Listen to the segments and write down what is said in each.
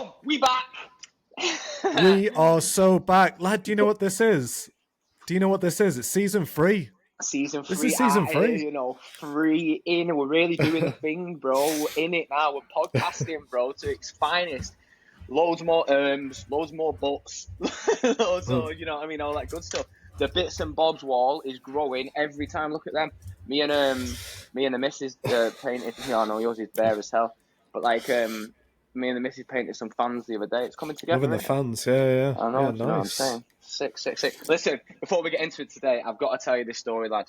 Boom! We back! We are so back. Lad, do you know what this is? Do you know what this is? It's season 3. Season 3. This is season 3. You know, 3 in. We're really doing the thing, bro. We're in it now. We're podcasting, bro, to its finest. Loads more loads more butts. Loads of, you know what I mean, all that good stuff. The bits and bobs wall is growing every time. Look at them. Me and the missus painted. I know yours is bare as hell, but like me and the missus painted some fans the other day. It's coming together. Loving the fans, yeah. I know, Yeah, you know what I'm nice. saying? Sick. Listen, before we get into it today, I've got to tell you this story, lad.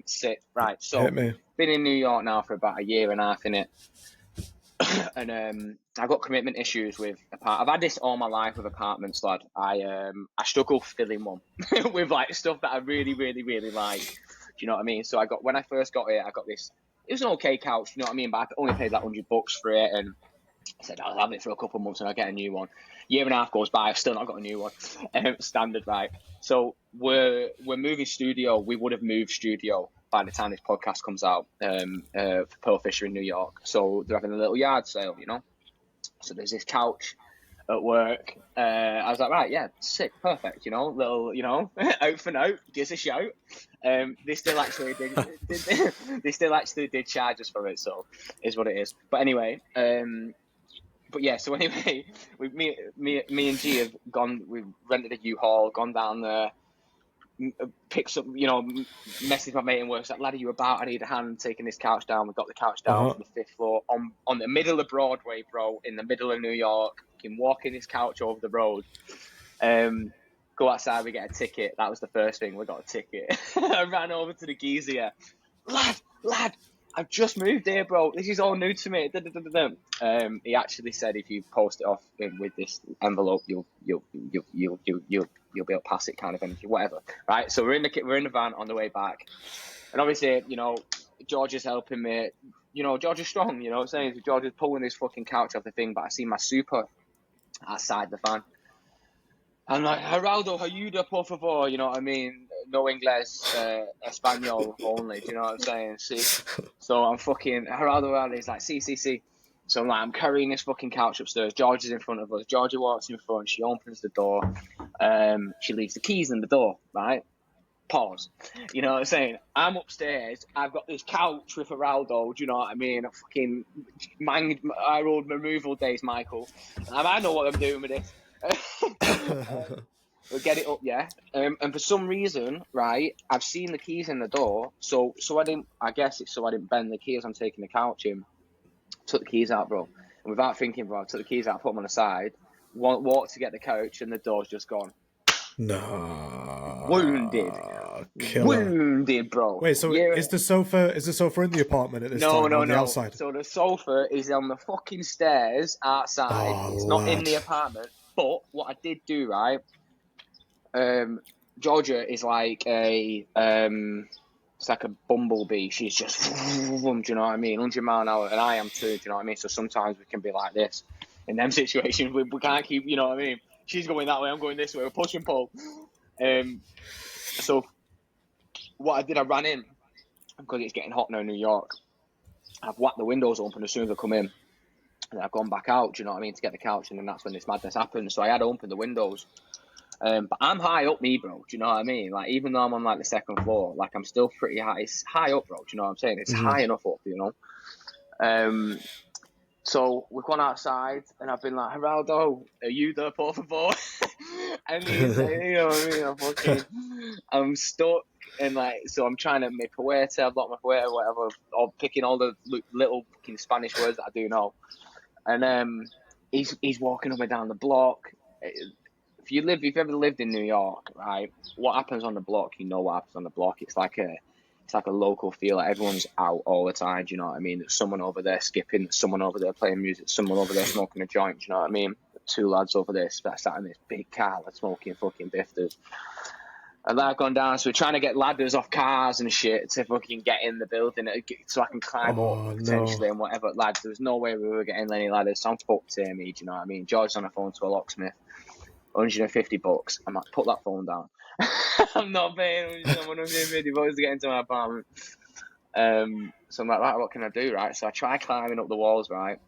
Sick. Right, so Hit me. been in New York now for about a year and a half, innit? And I've got commitment issues with I've had this all my life with apartments, lad. I struggle filling one with like stuff that I really, really, really like. Do you know what I mean? So when I first got it, I got this. It was an okay couch, you know what I mean? But I only paid like $100 for it, and I said I'll have it for a couple of months and I'll get a new one. Year and a half goes by, I've still not got a new one. Standard, right? So we're moving studio. We would have moved studio by the time this podcast comes out for Pearl Fisher in New York. So they're having a little yard sale, you know. So there's this couch at work. I was like, right, yeah, sick, perfect, you know, little, you know, out for now, gives a shout. They still actually did charge us for it, so is what it is. But anyway, but yeah, so anyway, me and G have gone. We've rented a U-Haul, gone down there, picked up, you know, messaged my mate and works like, lad, are you about? I need a hand taking this couch down. We got the couch down from the 5th floor on the middle of Broadway, bro, in the middle of New York. You can walk in this couch over the road. Go outside, we get a ticket. That was the first thing. We got a ticket. I ran over to the geezer. Lad, I've just moved here, bro. This is all new to me. He actually said if you post it off with this envelope, you'll be able to pass it, kind of thing, whatever. Right? So we're in the van on the way back, and obviously, you know, George is helping me. You know, George is strong. You know what I'm saying? George is pulling this fucking couch off the thing, but I see my super outside the van. I'm like, Geraldo, ayuda, por favor, you know what I mean? No Inglés, Espanol only, do you know what I'm saying? See? So I'm fucking, Geraldo, he's like, see. So I'm like, I'm carrying this fucking couch upstairs. George is in front of us. Georgia walks in front. She opens the door. She leaves the keys in the door, right? Pause. You know what I'm saying? I'm upstairs. I've got this couch with Geraldo, do you know what I mean? I fucking, our old removal days, Michael. I know what I'm doing with this. We'll get it up, yeah. And for some reason, right, I've seen the keys in the door, so I didn't bend the key as I'm taking the couch in. Took the keys out, bro. And without thinking, bro, I took the keys out, put them on the side, walked to get the couch, and the door's just gone. No. Wounded, bro. Wait, so is the sofa in the apartment at this time? No, on the outside? So the sofa is on the fucking stairs outside. It's not in the apartment. But what I did do, right? Georgia is like it's like a bumblebee. She's just, do you know what I mean? 100 mile an hour, and I am too. Do you know what I mean? So sometimes we can be like this. In them situations, we can't keep. You know what I mean? She's going that way, I'm going this way. We're push and pull. So what I did, I ran in because it's getting hot now in New York. I've whacked the windows open as soon as I come in. And I've gone back out, do you know what I mean, to get the couch, and then that's when this madness happened. So I had to open the windows. But I'm high up, me, bro. Do you know what I mean? Like, even though I'm on like the 2nd floor, like I'm still pretty high. It's high up, bro. Do you know what I'm saying? It's high enough up, you know. So we've gone outside, and I've been like, Geraldo, are you there, por favor? And he's like, you know what I mean? I'm stuck, and like, so I'm trying to make a way to, I've got my way or whatever, or picking all the little fucking Spanish words that I do know. And he's walking up and down the block. If you've ever lived in New York, right, what happens on the block, you know what happens on the block. It's like a local feel. Like everyone's out all the time, do you know what I mean? There's someone over there skipping, there's someone over there playing music, someone over there smoking a joint, do you know what I mean? 2 lads over there sat in this big car, like smoking fucking bifters. And I've gone down, so we're trying to get ladders off cars and shit to fucking get in the building so I can climb up potentially and whatever. Lads, there was no way we were getting any ladders, so I'm fucked here, me, do you know what I mean? George's on the phone to a locksmith, $150. I'm like, put that phone down. I'm not paying $150 to get into my apartment. So I'm like, right, what can I do, right? So I try climbing up the walls, right?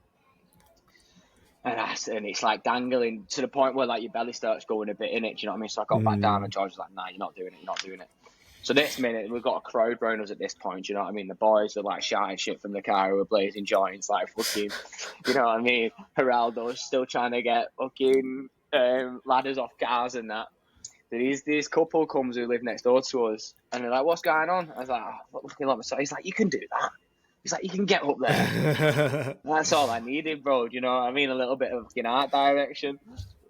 and it's like dangling to the point where like your belly starts going a bit in it. Do you know what I mean? So I got back down, and George was like, "Nah, you're not doing it. So next minute, we've got a crowd around us at this point. Do you know what I mean? The boys are like shouting shit from the car, who are blazing joints, like fucking, you know what I mean? Geraldo's still trying to get fucking ladders off cars and that. This couple comes who live next door to us, and they're like, "What's going on?" I was like, "Oh, fucking love myself." He's like, "You can do that." He's like, "You can get up there." That's all I needed, bro. Do you know what I mean? A little bit of fucking art direction.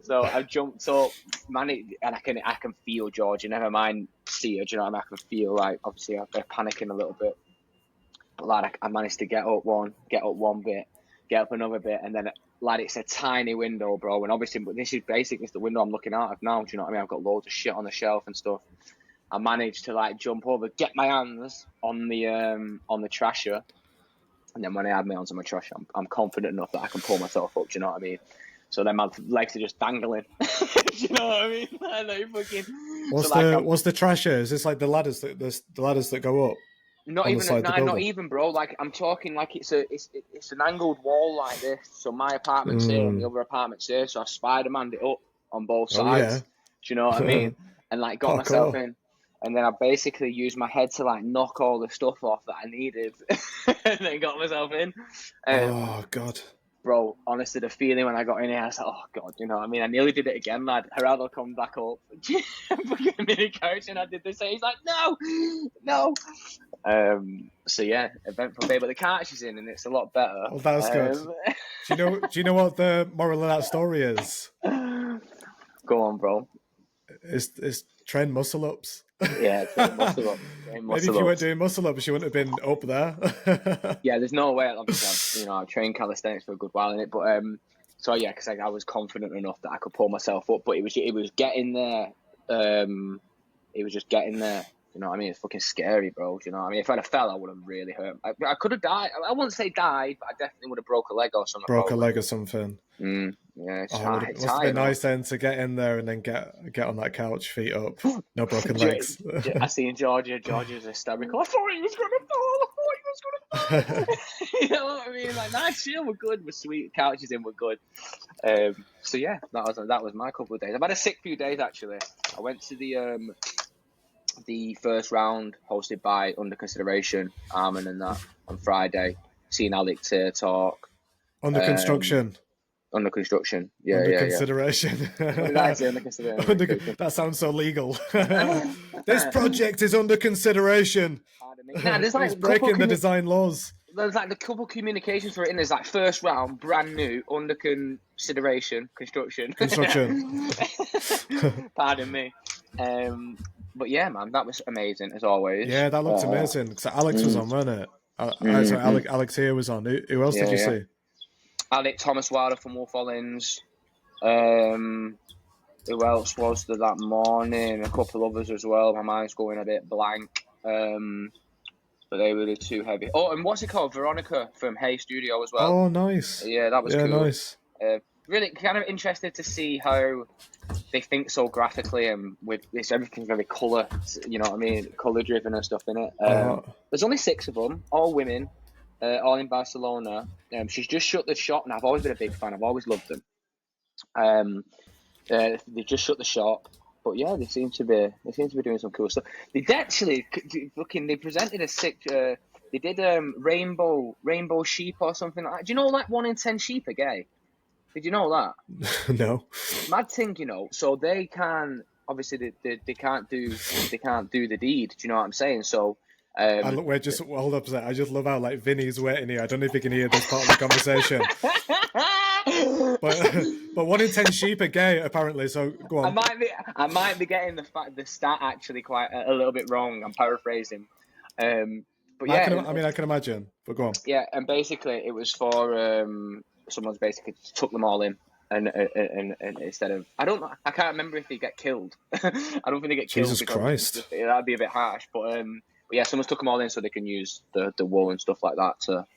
So I jumped up, man, and I can feel George. And never mind see her. Do you know what I mean? I can feel like obviously they're panicking a little bit, but like I managed to get up one bit, get up another bit, and then like it's a tiny window, bro. And obviously, but this is basically the window I'm looking out of now. Do you know what I mean? I've got loads of shit on the shelf and stuff. I managed to like jump over, get my hands on the trasher, and then when I had my hands on my trasher, I'm confident enough that I can pull myself up. Do you know what I mean? So then my legs are just dangling. Do you know what I mean? What's the trasher? Is this like the ladders that go up? Not even, bro. Like I'm talking like it's an angled wall like this. So my apartment's here and the other apartment's here. So I Spider-Man'd it up on both sides. Yeah. Do you know what I mean? And like got myself in. And then I basically used my head to like knock all the stuff off that I needed, and then got myself in. Oh God, bro! Honestly, the feeling when I got in here, I was like, "Oh God," you know what I mean? I nearly did it again, lad. Geraldo come back up, fucking mini coach, and I did the same. He's like, "No." So yeah, eventful day, but the couch is in, and it's a lot better. Well, that's good. Do you know what the moral of that story is? Go on, bro. It's train muscle ups. Yeah, muscle up. Maybe if you weren't doing muscle ups, you wouldn't have been up there. Yeah, there's no way. Obviously, I've trained calisthenics for a good while in it, but so yeah, because I was confident enough that I could pull myself up, but it was getting there. It was just getting there. You know what I mean? It's fucking scary, bro. You know what I mean? If I'd have fell, I would have really hurt. I could have died. I wouldn't say died, but I definitely would have broke a leg or something. Broke a leg or something. Yeah, it's it must have been nice then to get in there and then get on that couch, feet up, no broken legs. I see in Georgia's hysterical. I thought he was gonna fall. You know what I mean? Like, nice chill, we're good. We're sweet. Couches in, we're good. So yeah, that was my couple of days. I've had a sick few days actually. I went to the first round hosted by Under Consideration, Armin and that on Friday. Seen Alec talk. Under construction. Under construction. Yeah, under consideration. What did I say? Under consideration. That sounds so legal. This project is under consideration. There's like it's breaking the design laws. There's like the couple communications for it in. There's like first round, brand new, under consideration, construction. Pardon me. But yeah, man, that was amazing as always. Yeah, that looked amazing. So Alex was on, wasn't it? Sorry, Alex here was on. Who else did you see? Alex Thomas Wilder from Wolf Ollins. Who else was there that morning? A couple others as well. My mind's going a bit blank. But they were the two heavy. Oh, and what's it called? Veronica from Hey Studio as well. Oh, nice. Yeah, that was cool. Nice. Really kind of interested to see how they think so graphically and with this everything's very colour, you know what I mean, colour driven and stuff in it. There's only 6 of them, all women, all in Barcelona. She's just shut the shop, and I've always been a big fan. I've always loved them. They just shut the shop, but yeah, they seem to be doing some cool stuff. They actually they presented a sick. They did rainbow sheep or something like that. Do you know like 1 in 10 sheep are gay? Did you know that? No. Mad thing, you know. So they can obviously they can't do the deed. Do you know what I'm saying? So wait, just hold up a second. I just love how like Vinny's waiting here. I don't know if you can hear this part of the conversation. but 1 in 10 sheep are gay apparently. So go on. I might be getting the stat actually quite a little bit wrong. I'm paraphrasing. But yeah, I can imagine. But go on. Yeah, and basically it was for someone's basically took them all in, and instead of I can't remember if they get killed. I don't think they get killed. Jesus Christ, that'd be a bit harsh. But yeah, someone's took them all in so they can use the wool and stuff like that to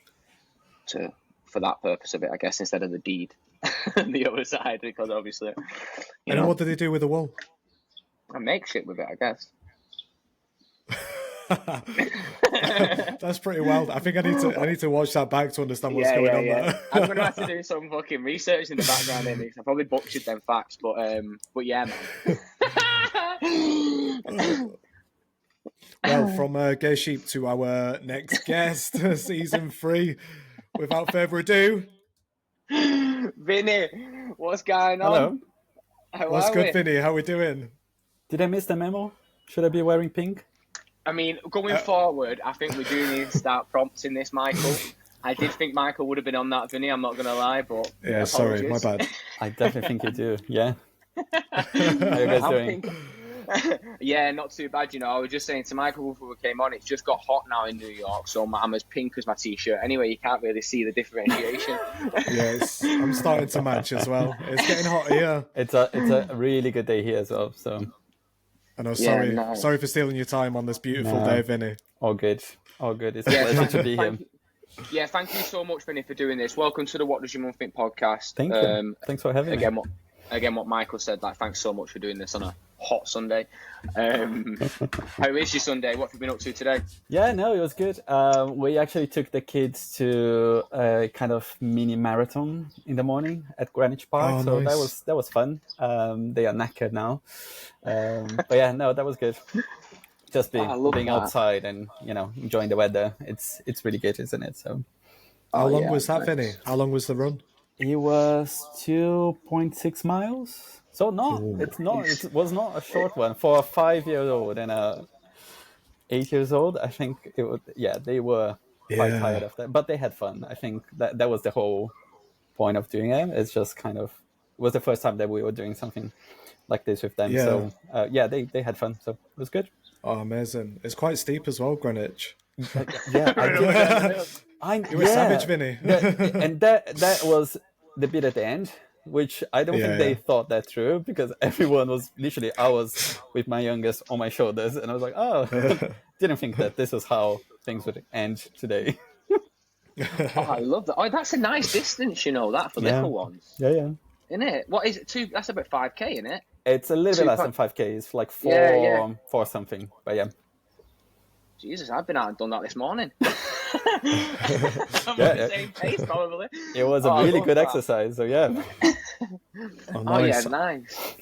for that purpose of it, I guess, instead of the deed. The other side, because obviously. And what did they do with the wool? I make shit with it, I guess. That's pretty wild. I think I need to watch that back to understand what's going on there. I'm gonna have to do some fucking research in the background in this. I probably butchered them facts, but yeah, man. Well, from Gay Sheep to our next guest, season 3. Without further ado, Vinny, what's going Hello. on? What's good, Vinny? How we doing? Did I miss the memo? Should I be wearing pink? I mean, going forward, I think we do need to start prompting this, Michael. I did think Michael would have been on that, Vinny, I'm not going to lie, but... Yeah, sorry, my bad. I definitely think you do, yeah. How are you guys doing? Yeah, not too bad, you know. I was just saying to Michael before we came on, it's just got hot now in New York, so I'm as pink as my T-shirt. Anyway, you can't really see the differentiation. Yes, I'm starting to match as well. It's getting hot here. It's a really good day here as well, so... I know, sorry for stealing your time on this beautiful day, Vinny. All good. It's a pleasure to be here. Yeah, thank you so much, Vinny, for doing this. Welcome to the What Does Your Mum Think podcast. Thank you. Thanks for having me. Again, what Michael said, like, thanks so much for doing this on a hot Sunday. How is your Sunday? What have you been up to today? Yeah, no, it was good. We actually took the kids to a kind of mini marathon in the morning at Greenwich Park, so nice. that was fun. They are knackered now, but yeah, no, that was good. Just being outside and enjoying the weather. It's really good, isn't it? So, how long was that, Vinny? How long was the run? It was 2.6 miles. So it was not a short one for a 5-year-old and a 8-year-old. I think it would. Yeah, they were quite tired of that, but they had fun. I think that was the whole point of doing it. It's just kind of it was the first time that we were doing something like this with them. Yeah. So they had fun. So it was good. Oh, amazing! It's quite steep as well, Greenwich. Yeah, You were savage, Vinny. And that was the bit at the end, which I don't think they thought that through, because everyone was literally, I was with my youngest on my shoulders, and I was like, oh, didn't think that this was how things would end today. Oh, I love that. Oh, that's a nice distance, that for little ones. Yeah. Isn't it? What is it? That's about 5K, isn't it? It's a little bit less than 5K. It's like 4 something, but yeah. Jesus, I've been out and done that this morning. I'm on the same pace, probably. It was a really good exercise, so yeah. Nice. Oh yeah, nice.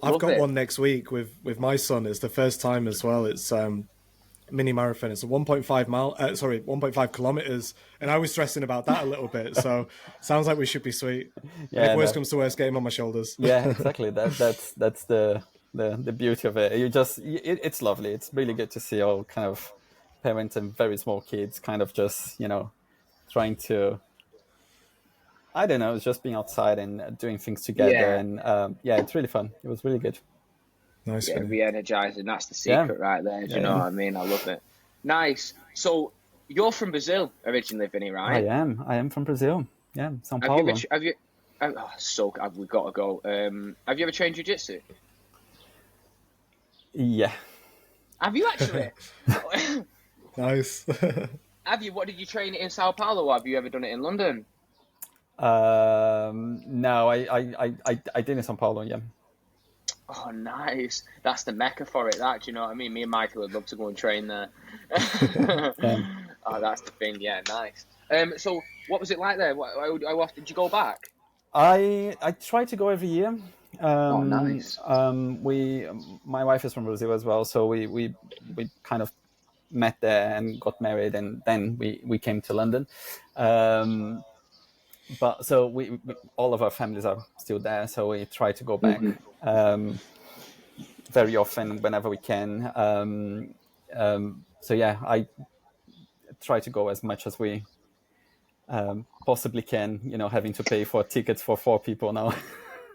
I've got one next week with my son. It's the first time as well. It's mini marathon. It's a 1.5 kilometers, and I was stressing about that a little bit. So sounds like we should be sweet. Yeah, if worst comes to worst, get him on my shoulders. Yeah, exactly. That's the beauty of it. It's lovely. It's really good to see all kind of parents and very small kids kind of just trying to, I don't know, just being outside and doing things together. And it's really fun. It was really good. Nice. Re-energizing. That's the secret right there. Do you know what I mean? I love it. Nice. So you're from Brazil originally, Vinny, right? I am from Brazil. Yeah, São Paulo. We've got to go. Have you ever trained jiu-jitsu? Yeah. Have you actually? Nice. Have you? What did you train in São Paulo, or have you ever done it in London? No, I did in São Paulo. Yeah. Oh, nice. That's the mecca for it. That, do you know what I mean? Me and Michael would love to go and train there. Oh, that's the thing. Yeah, nice. So, what was it like there? How often did you go back? I try to go every year. Nice. My wife is from Brazil as well, so we kind of met there and got married, and then we came to London. But so we all of our families are still there, so we try to go back very often whenever we can. So yeah, I try to go as much as we possibly can. Having to pay for tickets for 4 people now.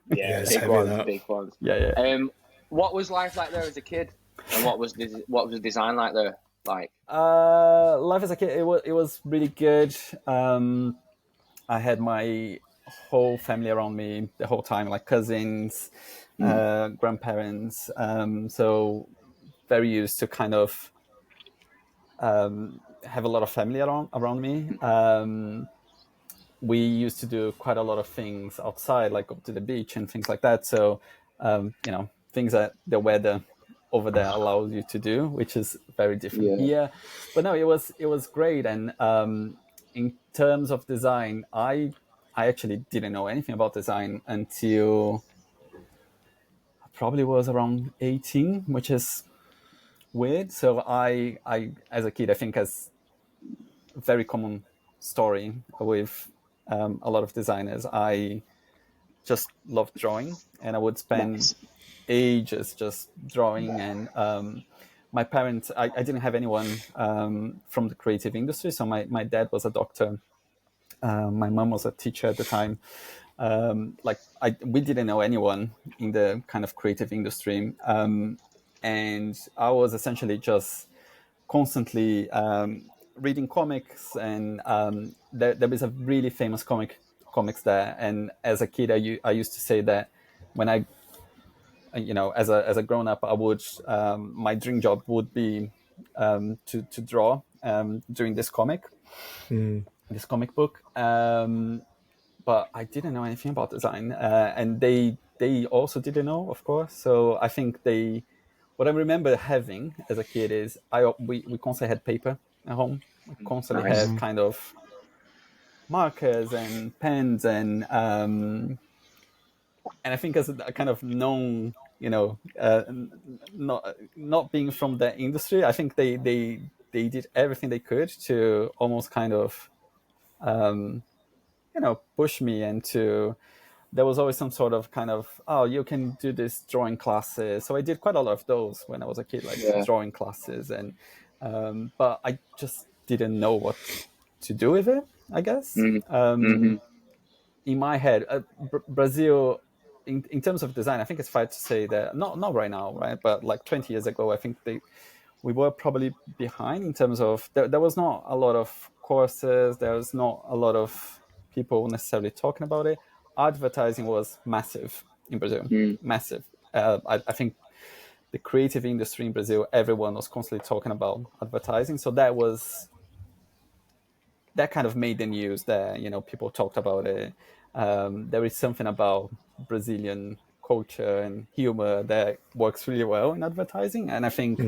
Yeah, big ones. Yeah. What was life like there as a kid, and what was the design like there? Like life as a kid, it was really good. I had my whole family around me the whole time, like cousins, grandparents. So very used to kind of have a lot of family around me. We used to do quite a lot of things outside, like go to the beach and things like that. So, things that the weather over there allows you to do, which is very different Yeah. here. But no, it was great. And in terms of design, I actually didn't know anything about design until I probably was around 18, which is weird. So I as a kid, I think as a very common story with a lot of designers, I just loved drawing, and I would spend Nice. ages just drawing. And my parents, I didn't have anyone from the creative industry. So my dad was a doctor. My mom was a teacher at the time. We didn't know anyone in the kind of creative industry. And I was essentially just constantly reading comics. And there is a really famous comics there. And as a kid, I used to say that when I, as a grown up, I would my dream job would be to draw during this comic book. But I didn't know anything about design, and they also didn't know, of course. So I think what I remember having as a kid is we constantly had paper at home. We constantly Nice. had kind of markers and pens, and I think as a kind of known, not being from the industry, I think they did everything they could to almost kind of push me into. There was always some sort of kind of, oh, you can do this drawing classes. So I did quite a lot of those when I was a kid, like drawing classes, and but I just didn't know what to do with it, I guess. In my head, Brazil, in terms of design, I think it's fair to say that not right now, right? But like 20 years ago, I think we were probably behind in terms of there was not a lot of courses. There was not a lot of people necessarily talking about it. Advertising was massive in Brazil, massive. I think the creative industry in Brazil, everyone was constantly talking about advertising. So that kind of made the news there. People talked about it. There is something about Brazilian culture and humor that works really well in advertising. And I think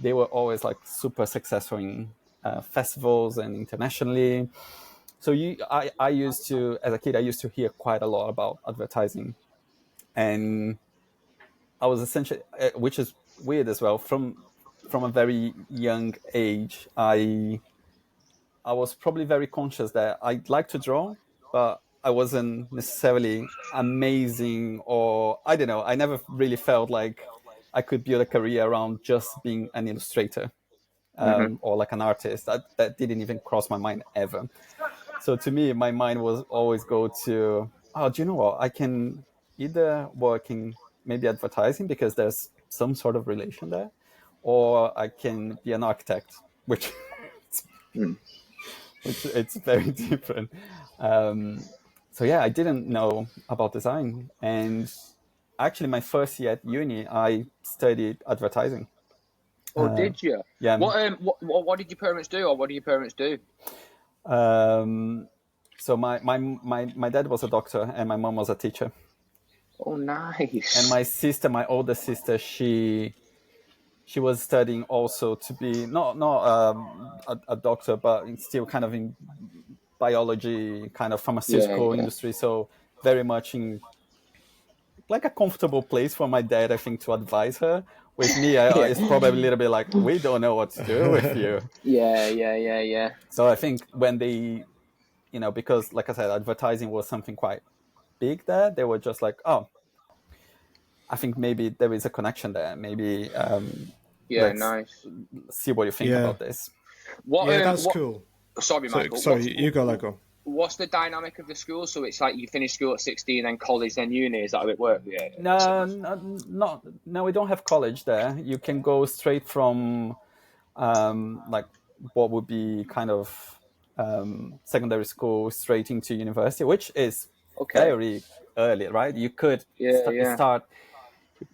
they were always like super successful in festivals and internationally. So I used to, as a kid, I used to hear quite a lot about advertising, and I was essentially, which is weird as well, from a very young age, I was probably very conscious that I'd like to draw, but I wasn't necessarily amazing, or I don't know. I never really felt like I could build a career around just being an illustrator or like an artist. That didn't even cross my mind ever. So to me, my mind was always go to, oh, do you know what? I can either work in maybe advertising because there's some sort of relation there, or I can be an architect, which it's very different. So yeah, I didn't know about design, and actually, my first year at uni, I studied advertising. Oh, did you? Yeah. What did your parents do, or what do your parents do? So my dad was a doctor, and my mom was a teacher. Oh, nice. And my older sister, she was studying also to be not a doctor, but still kind of in biology, kind of pharmaceutical industry. So very much in like a comfortable place for my dad, I think, to advise her. With me, it's probably a little bit like, we don't know what to do with you. Yeah. So I think when they, because like I said, advertising was something quite big there, they were just like, oh, I think maybe there is a connection there. Maybe nice. See what you think about this. That's cool. Sorry, Michael. Sorry, you go, Lego. What's the dynamic of the school? So it's like you finish school at 16, then college, then uni. Is that how it works? Yeah. No, we don't have college there. You can go straight from like what would be kind of secondary school straight into university, which is very early, right? You could start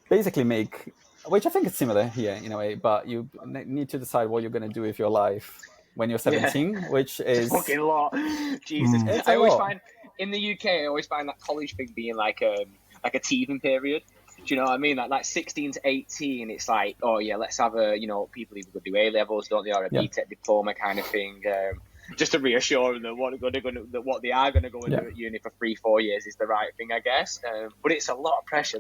basically make, which I think is similar here in a way, but you need to decide what you're going to do with your life when you're 17, which is fucking a lot. Jesus, I always find in the UK, I always find that college thing being like a teething period Do you know what I mean? Like 16 to 18, it's like, oh yeah, let's have a, people either do A levels, don't they, or a BTEC diploma kind of thing, just to reassure them that what they are going to go and do at uni for 3-4 years is the right thing, I guess. But it's a lot of pressure.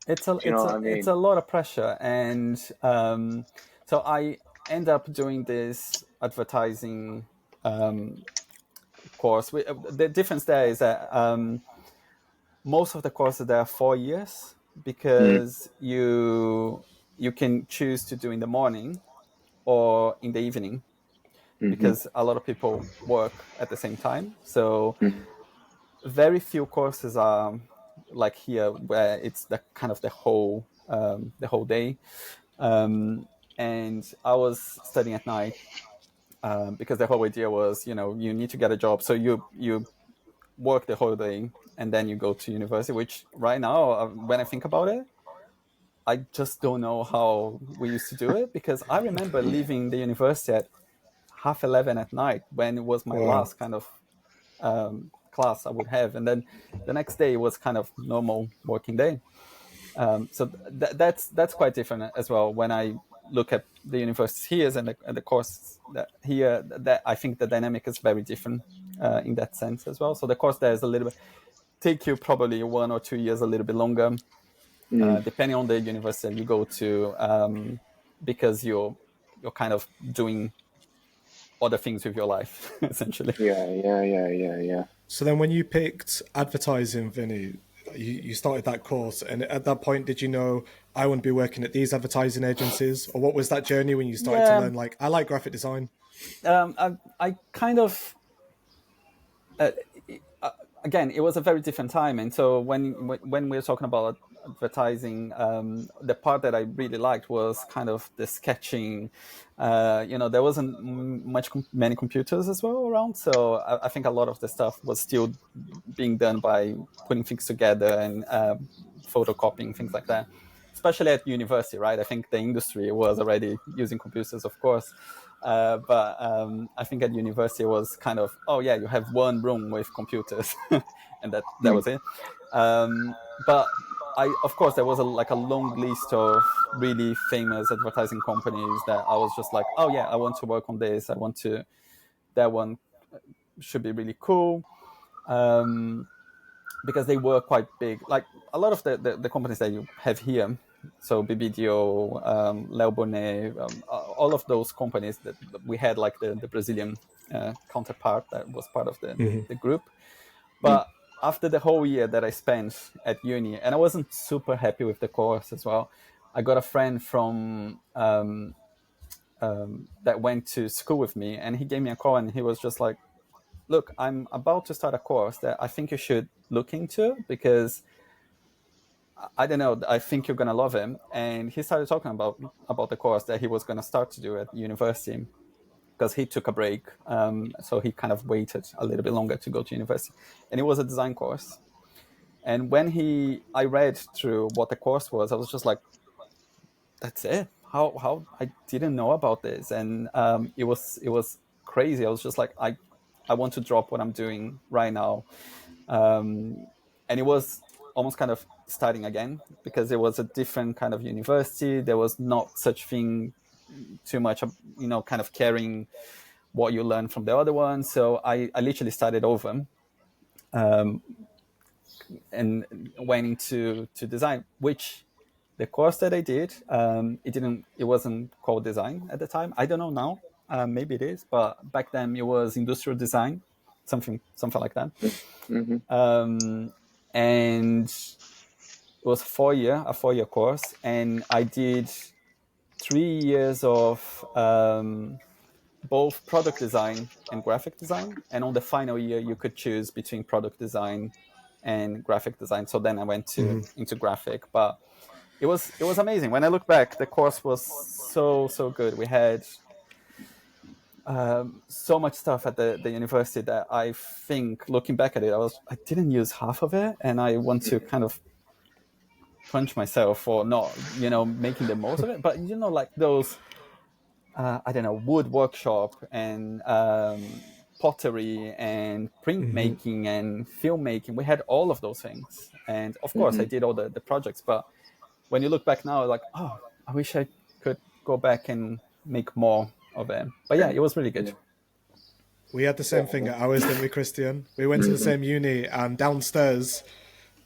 It's a lot of pressure, and so I end up doing this advertising course. The difference there is that most of the courses there are 4 years, because you can choose to do in the morning or in the evening, because a lot of people work at the same time. So very few courses are like here, where it's the kind of the whole day. And I was studying at night, because the whole idea was, you need to get a job, so you work the whole day and then you go to university. Which right now, when I think about it, I just don't know how we used to do it, because I remember leaving the university at 11:30 at night, when it was my last kind of class I would have, and then the next day was kind of normal working day. So that's quite different as well. When I look at the universities here and the courses that here, that I think the dynamic is very different in that sense as well. So the course there is a little bit, take you probably 1 or 2 years, a little bit longer, depending on the university you go to, because you're kind of doing other things with your life, essentially. Yeah. So then when you picked advertising, Vinny, you started that course, and at that point, did you know, I want to be working at these advertising agencies? Or what was that journey when you started to learn, like, I like graphic design? I kind of... again, it was a very different time, and so when we're talking about advertising, the part that I really liked was kind of the sketching. There wasn't many computers as well around, so I think a lot of the stuff was still being done by putting things together and photocopying, things like that. Especially at university, right? I think the industry was already using computers, of course. But I think at university it was kind of, oh yeah, you have one room with computers, and that was it. But of course, there was a long list of really famous advertising companies that I was just like, oh yeah, I want to work on this. That one should be really cool. Because they were quite big. Like a lot of the companies that you have here, so BBDO, Léo Bonet, all of those companies that we had, like the Brazilian counterpart that was part of the group. But after the whole year that I spent at uni, and I wasn't super happy with the course as well, I got a friend from that went to school with me, and he gave me a call, and he was just like, look, I'm about to start a course that I think you should look into, because I don't know, I think you're going to love him. And he started talking about the course that he was going to start to do at university, because he took a break. So he kind of waited a little bit longer to go to university. And it was a design course. And when I read through what the course was, I was just like, that's it? How I didn't know about this. And it was crazy. I was just like, I want to drop what I'm doing right now. And it was almost kind of starting again, because it was a different kind of university. There was not such thing too much, kind of caring what you learn from the other one. So I literally started over, and went into design, which the course that I did, it wasn't called design at the time. I don't know now. Maybe it is, but back then it was industrial design, something like that. And it was a 4-year course, and I did 3 years of both product design and graphic design. And on the final year, you could choose between product design and graphic design. So then I went into graphic, but it was amazing. When I look back, the course was so good. We had so much stuff at the university that I think, looking back at it, I didn't use half of it, and I want to kind of punch myself for not making the most of it. But like those I don't know, wood workshop and pottery and printmaking and filmmaking, we had all of those things. And of course I did all the projects, but when you look back now, like, oh, I wish I could go back and make more of it. But yeah, it was really good. We had the same thing at ours, didn't we, Christian? We went to the same uni, and downstairs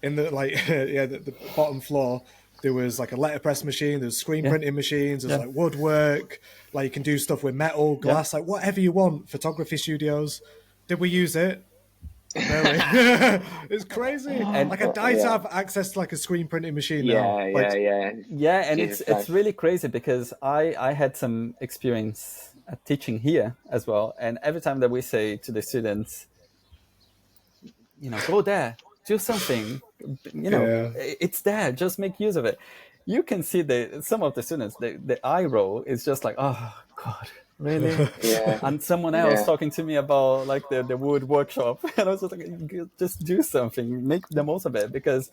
in the the bottom floor, there was like a letterpress machine, there's screen printing machines, there's like woodwork, like you can do stuff with metal, glass, like whatever you want, photography studios. Did we use it? Really? It's crazy. And like, I died to have access to like a screen printing machine now. Yeah, and it's really crazy because I had some experience at teaching here as well, and every time that we say to the students, go there, do something, it's there, just make use of it. You can see some of the students, the eye roll is just like, oh God, really? And someone else talking to me about like the wood workshop, and I was just like, just do something, make the most of it, because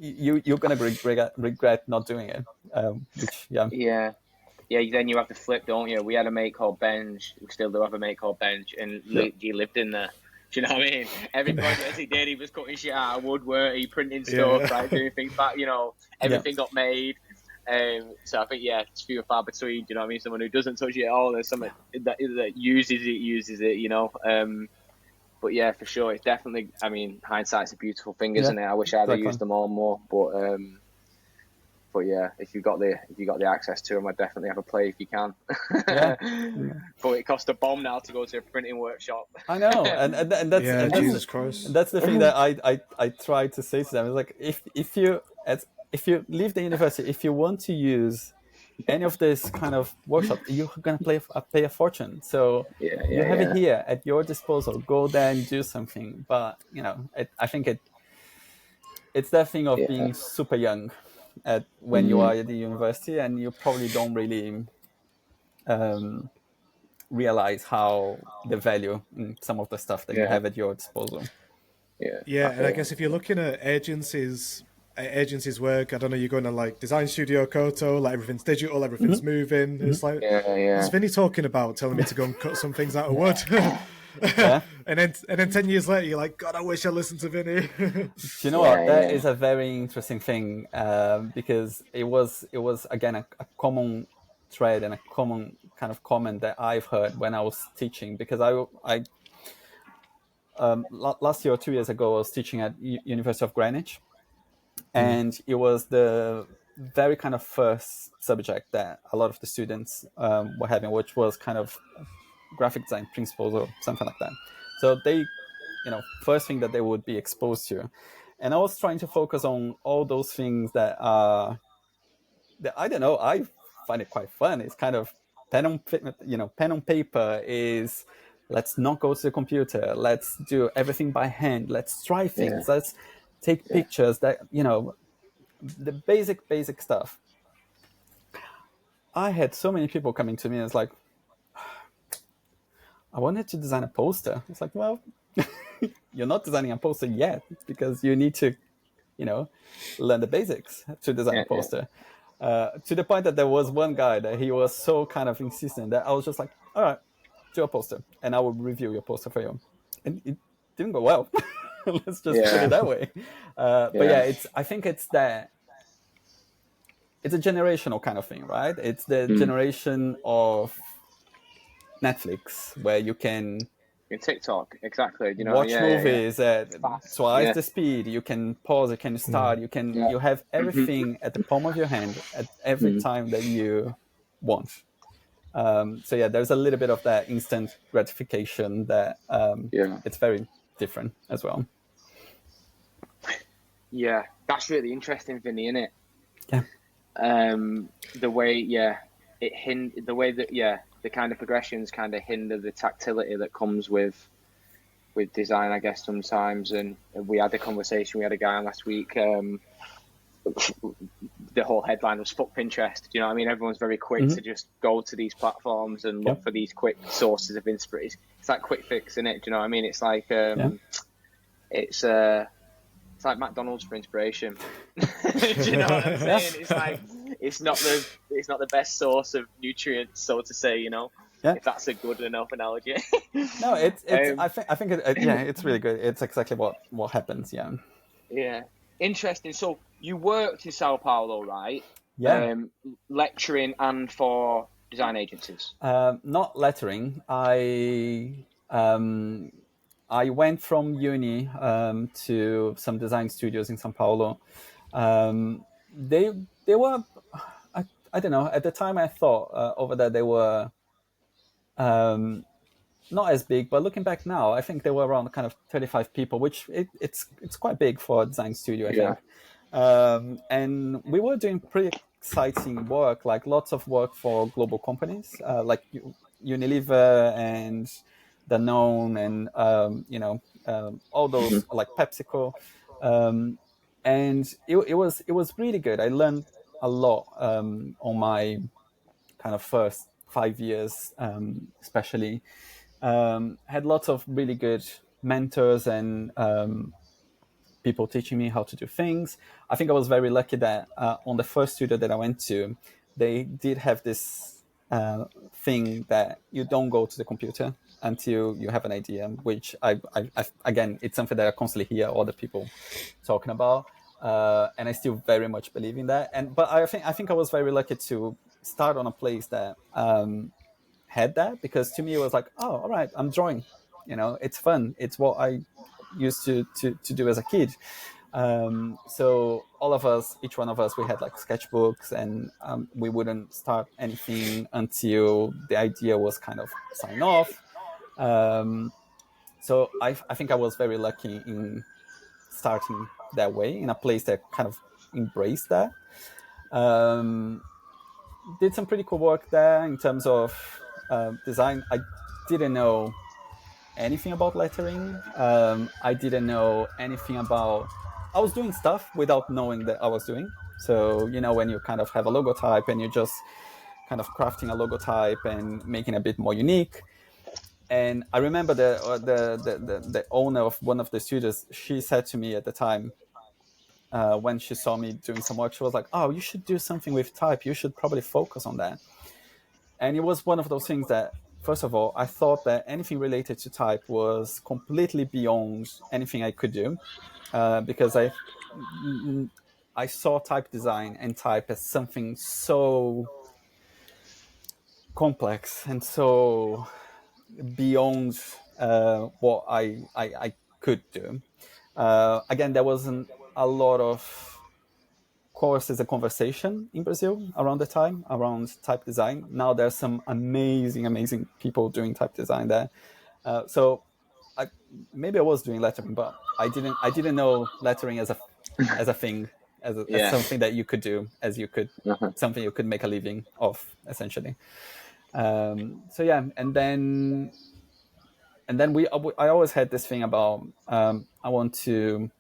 you're gonna regret not doing it. Then you have to flip, don't you? We had a mate called Benj. We still do have a mate called Benj, and he lived in there. Do you know what I mean? Every project he did, he was cutting shit out of woodwork, he printing stuff, like doing things back. Everything got made. So I think it's few and far between. Do you know what I mean? Someone who doesn't touch it at all, there's someone that uses it. But yeah, for sure, it's definitely. I mean, hindsight's a beautiful thing, isn't it? I wish I'd have used them all more, but yeah, if you got the access to them, I'd definitely have a play if you can. But it costs a bomb now to go to a printing workshop. I know, and that's Jesus Christ. That's the thing that I try to say to them. It's like if you leave the university, if you want to use any of this kind of workshop, you're gonna pay a fortune. So you have it here at your disposal. Go there and do something. But I think it's that thing of being super young when you are at the university, and you probably don't really realize how the value in some of the stuff that you have at your disposal. And I guess if you're looking at agencies work, I don't know, you're going to like Design Studio Koto, like everything's digital, everything's moving. It's like, what's Vinny talking about, telling me to go and cut some things out of wood? And then 10 years later, you're like, God, I wish I listened to Vinny. Do you know what? That is a very interesting thing, because it was again a common thread and a common kind of comment that I've heard when I was teaching, because I last year or 2 years ago I was teaching at University of Greenwich, and it was the very kind of first subject that a lot of the students were having, which was kind of graphic design principles or something like that. So they, first thing that they would be exposed to. And I was trying to focus on all those things that I don't know, I find it quite fun. It's kind of pen on paper is, let's not go to the computer. Let's do everything by hand. Let's try things. Let's take pictures that, the basic stuff. I had so many people coming to me and it's like, I wanted to design a poster. It's like, well, you're not designing a poster yet because you need to, learn the basics to design a poster. To the point that there was one guy that he was so kind of insistent that I was just like, all right, do a poster and I will review your poster for you. And it didn't go well. Let's just put it that way. I think it's that. It's a generational kind of thing, right? It's the generation of Netflix, where you can TikTok, exactly. Watch movies at twice the speed. You can pause. You can start. You can. You have everything at the palm of your hand at every time that you want. There's a little bit of that instant gratification that it's very different as well. Yeah, that's really interesting, Vinny, isn't it? Yeah. The way, the kind of progressions kind of hinder the tactility that comes with design, I guess, sometimes. And we had a conversation, we had a guy on last week, the whole headline was fuck Pinterest. Do you know what I mean? Everyone's very quick to just go to these platforms and look for these quick sources of inspiration. It's like quick fix, isn't it? Do you know what I mean? It's like, it's like McDonald's for inspiration. Do you know what I'm saying? It's like it's not the best source of nutrients, so to say. If that's a good enough analogy. No, it's I think it's really good. It's exactly what happens. Yeah. Yeah, interesting. So you worked in Sao Paulo, right? Yeah. Lecturing and for design agencies. Not lettering. I went from uni to some design studios in São Paulo. They were, I don't know. At the time, I thought over there they were not as big, but looking back now, I think they were around kind of 35 people, which it's quite big for a design studio, I think. And we were doing pretty exciting work, like lots of work for global companies, like Unilever and Danone, and all those like PepsiCo, and it was really good. I learned a lot on my kind of first 5 years, especially. Had lots of really good mentors and people teaching me how to do things. I think I was very lucky that on the first studio that I went to, they did have this thing that you don't go to the computer until you have an idea, which I again, it's something that I constantly hear other people talking about. And I still very much believe in that. But I think I was very lucky to start on a place that had that, because to me it was like, oh, all right, I'm drawing. It's fun. It's what I used to do as a kid. So all of us, each one of us, we had like sketchbooks, and we wouldn't start anything until the idea was kind of signed off. So I think I was very lucky in starting that way in a place that kind of embraced that. Did some pretty cool work there in terms of design. I didn't know anything about lettering. I didn't know anything about. I was doing stuff without knowing that I was doing. So when you kind of have a logotype and you're just kind of crafting a logotype and making it a bit more unique. And I remember the owner of one of the studios. She said to me at the time, when she saw me doing some work, she was like, "Oh, you should do something with type. You should probably focus on that." And it was one of those things that, first of all, I thought that anything related to type was completely beyond anything I could do, because I saw type design and type as something so complex and so beyond what I could do. Again, there wasn't a lot of courses and conversation in Brazil around the time around type design. Now there's some amazing people doing type design there. So maybe I was doing lettering, but I didn't know lettering as a thing, as something that you could do, as you could something you could make a living of, essentially. So yeah, and then I always had this thing about I want to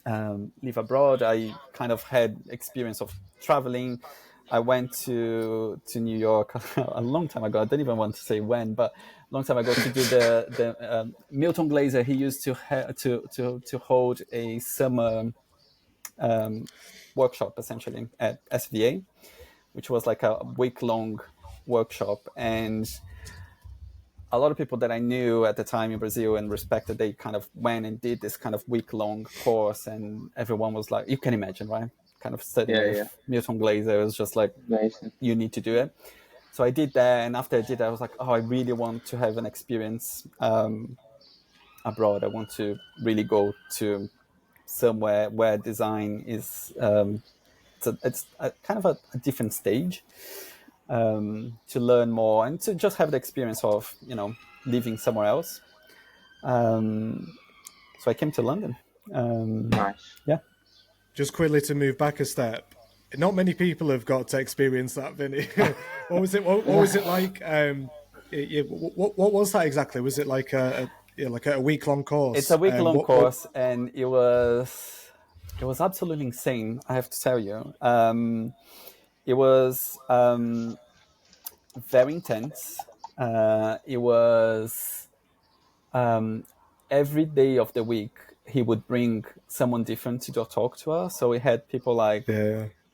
live abroad. I kind of had experience of traveling. I went to New York a long time ago. I don't even want to say when, but a long time ago, to do the Milton Glaser. He used to hold a summer workshop, essentially, at SVA, which was like a week-long workshop. And a lot of people that I knew at the time in Brazil and respected, they kind of went and did this kind of week-long course, and everyone was like, you can imagine, right? Kind of studying with Milton Glaser. It was just like, amazing. You need to do it. So I did that, and after I did that, I was like, oh, I really want to have an experience abroad. I want to really go to somewhere where design is it's kind of a different stage. To learn more and to just have the experience of living somewhere else. So I came to London. Nice. Yeah. Just quickly to move back a step. Not many people have got to experience that, Vinny. What was it? What was it like? What was that exactly? Was it like a week-long course? It's a week-long course, and it was absolutely insane, I have to tell you. It was very intense. It was every day of the week he would bring someone different to talk to us. So we had people like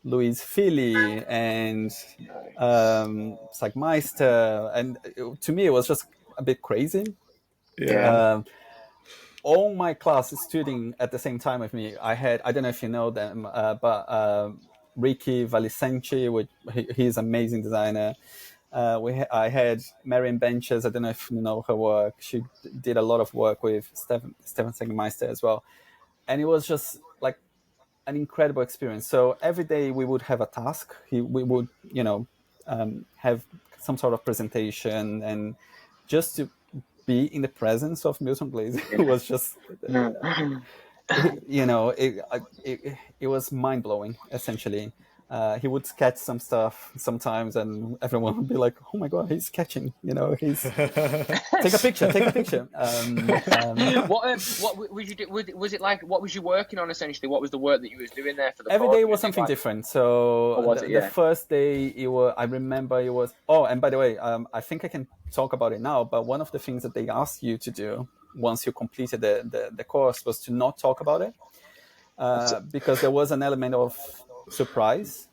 Luis Fili and Sagmeister, and to me it was just a bit crazy. all my class studying at the same time with me. I had, I don't know if you know them, but Ricky Valicenti, he's an amazing designer. I had Marion Benches. I don't know if you know her work. She did a lot of work with Stefan Segmeister as well. And it was just like an incredible experience. So every day we would have a task. We would, have some sort of presentation, and just to be in the presence of Milton Glaser was just, it was mind blowing. Essentially, he would sketch some stuff sometimes, and everyone would be like, "Oh my god, he's sketching!" He's take a picture. What would you do? Was it like, what was you working on essentially? What was the work that you was doing there for the every board? day was something different. So the first day I remember it was. Oh, and by the way, I think I can talk about it now. But one of the things that they asked you to do once you completed the course was to not talk about it, because there was an element of surprise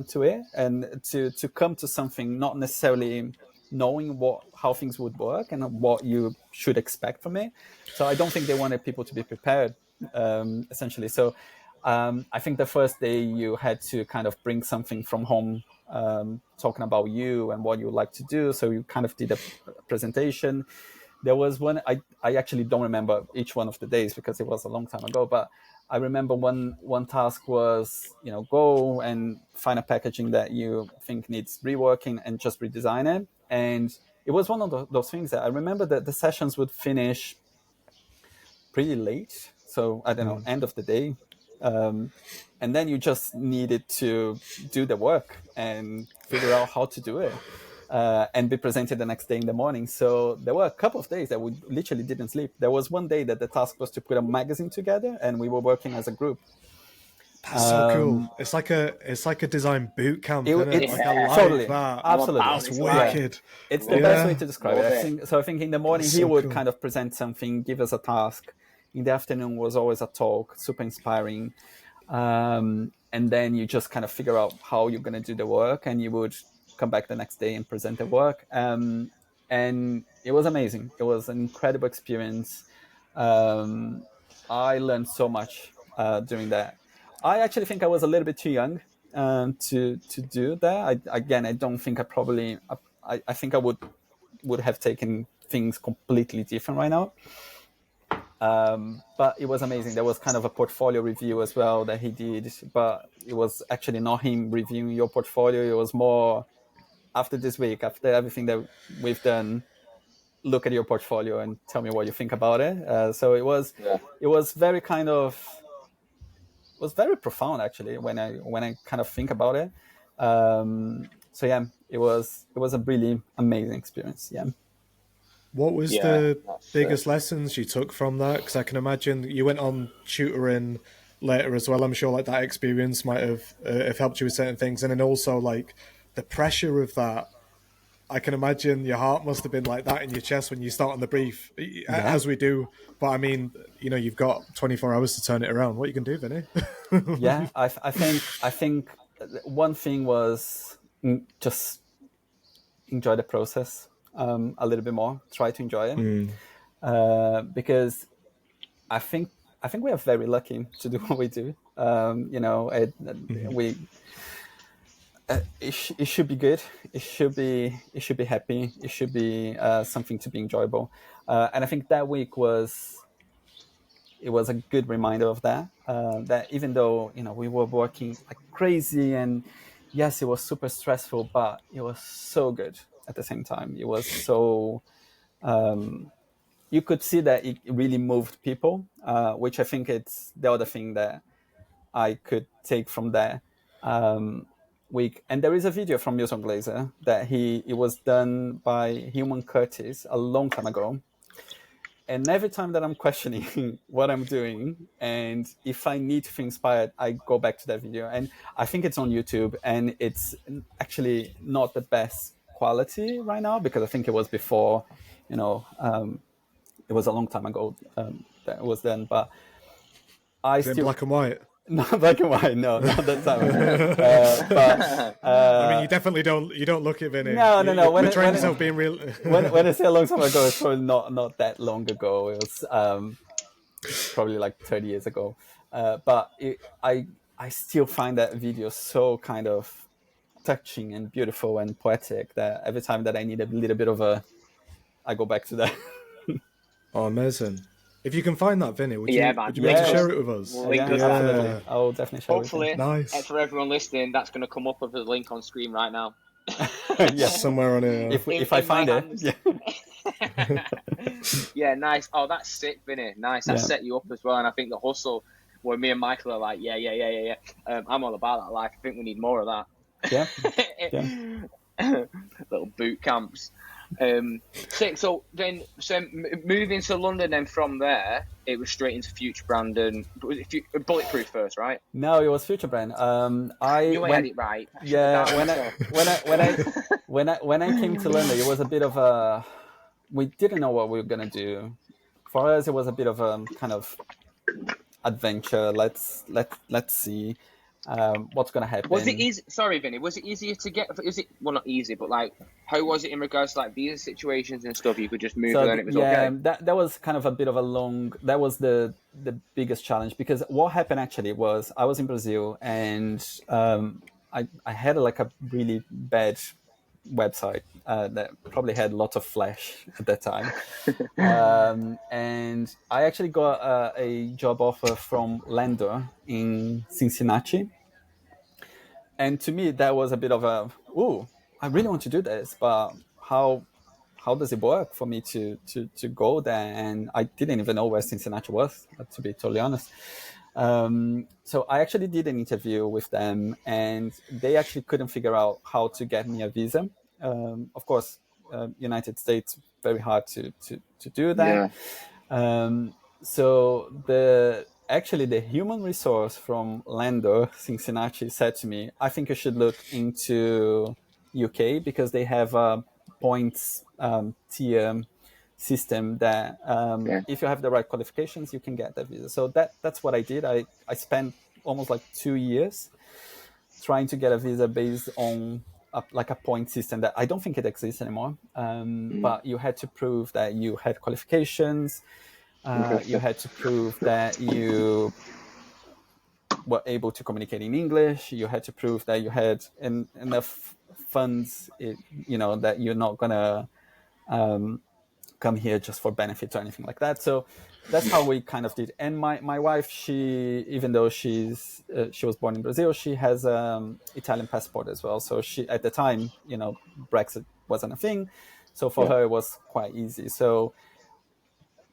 to it, and to come to something not necessarily knowing how things would work and what you should expect from it. So I don't think they wanted people to be prepared, essentially. So I think the first day you had to kind of bring something from home, talking about you and what you like to do. So you kind of did a presentation. There was one, I actually don't remember each one of the days because it was a long time ago, but I remember one task was, go and find a packaging that you think needs reworking and just redesign it. And it was one of those things that I remember that the sessions would finish pretty late. So I don't know, end of the day. And then you just needed to do the work and figure out how to do it. And be presented the next day in the morning. So there were a couple of days that we literally didn't sleep. There was one day that the task was to put a magazine together, and we were working as a group. That's so cool. It's like a design boot camp. It's like a totally that. Absolutely, that's wicked. It's the best way to describe it. I think in the morning he would kind of present something, give us a task. In the afternoon was always a talk, super inspiring. And then you just kind of figure out how you're going to do the work, and you would come back the next day and present the work. And it was amazing. It was an incredible experience. I learned so much during that. I actually think I was a little bit too young to do that. I don't think I think I would have taken things completely different right now. But it was amazing. There was kind of a portfolio review as well that he did, but it was actually not him reviewing your portfolio. It was more, after this week, after everything that we've done, look at your portfolio and tell me what you think about it. So it was very kind of, it was very profound actually when I kind of think about it. So yeah, it was a really amazing experience. Yeah. What was the biggest lessons you took from that? Because I can imagine you went on tutoring later as well. I'm sure like that experience might have helped you with certain things, and then also like the pressure of that. I can imagine your heart must have been like that in your chest when you start on the brief, as we do. But I mean, you've got 24 hours to turn it around. What you can do, Vinny? Yeah, I think one thing was just enjoy the process a little bit more. Try to enjoy it because I think we are very lucky to do what we do. It should be good. It should be happy. It should be something to be enjoyable. And I think that week was a good reminder of that. That even though we were working like crazy, and yes, it was super stressful, but it was so good at the same time. It was so you could see that it really moved people, which I think it's the other thing that I could take from that week. And there is a video from Milton Glaser that it was done by Human Curtis a long time ago. And every time that I'm questioning what I'm doing, and if I need to feel inspired, I go back to that video. And I think it's on YouTube, and it's actually not the best quality right now because I think it was before, it was a long time ago that it was done. But I still black and white. Not black and white, no, not that time. I mean, you definitely don't. You don't look at Vinny. No. When yourself being real. when I say a long time ago, it's probably not that long ago. It was probably like 30 years ago. But I still find that video so kind of touching and beautiful and poetic that every time that I need a little bit of I go back to that. Oh, amazing. If you can find that, Vinny, would Yeah, you man. would you be able to Yeah. share it with us? We'll link Yeah, us absolutely. I'll definitely share with Hopefully, Nice. for everyone listening, that's going to come up with a link on screen right now. Yeah. Somewhere on here. If I find it. Yeah. Yeah, nice. Oh, that's sick, Vinny. Nice. That Yeah. set you up as well. And I think the hustle, where me and Michael are like, yeah. I'm all about that life. I think we need more of that. Yeah. Little boot camps. Sick. So then, moving to London, then from there, it was straight into FutureBrand and was it Bulletproof first, right? No, it was FutureBrand. You had it right. Yeah, when I came to London, it was a bit of a. We didn't know what we were gonna do. For us, it was a bit of a kind of adventure. Let's see what's gonna happen. Was it easy? Sorry, Vinny. Was it easier to get? Is it not easy, but like, how was it in regards to like visa situations and stuff? You could just move and then it was okay. That was kind of a bit of a long. That was the biggest challenge, because what happened actually was I was in Brazil and I had like a really bad website that probably had lots of flash at that time. And I actually got a job offer from Lender in Cincinnati. And to me, that was a bit of a, I really want to do this, but how does it work for me to go there? And I didn't even know where Cincinnati was, to be totally honest. So I actually did an interview with them, and they actually couldn't figure out how to get me a visa. Of course, United States, very hard to do that. Yeah. So the human resource from Lando Cincinnati said to me, I think you should look into UK, because they have a points tier system that if you have the right qualifications, you can get that visa. So that's what I did. I spent almost like 2 years trying to get a visa based on like a point system that I don't think it exists anymore. But you had to prove that you had qualifications. You had to prove that you were able to communicate in English. You had to prove that you had enough funds, that you're not gonna come here just for benefits or anything like that. So that's how we kind of did. And my wife, she, even though she was born in Brazil, she has Italian passport as well. So she, at the time, Brexit wasn't a thing. So for her, it was quite easy. So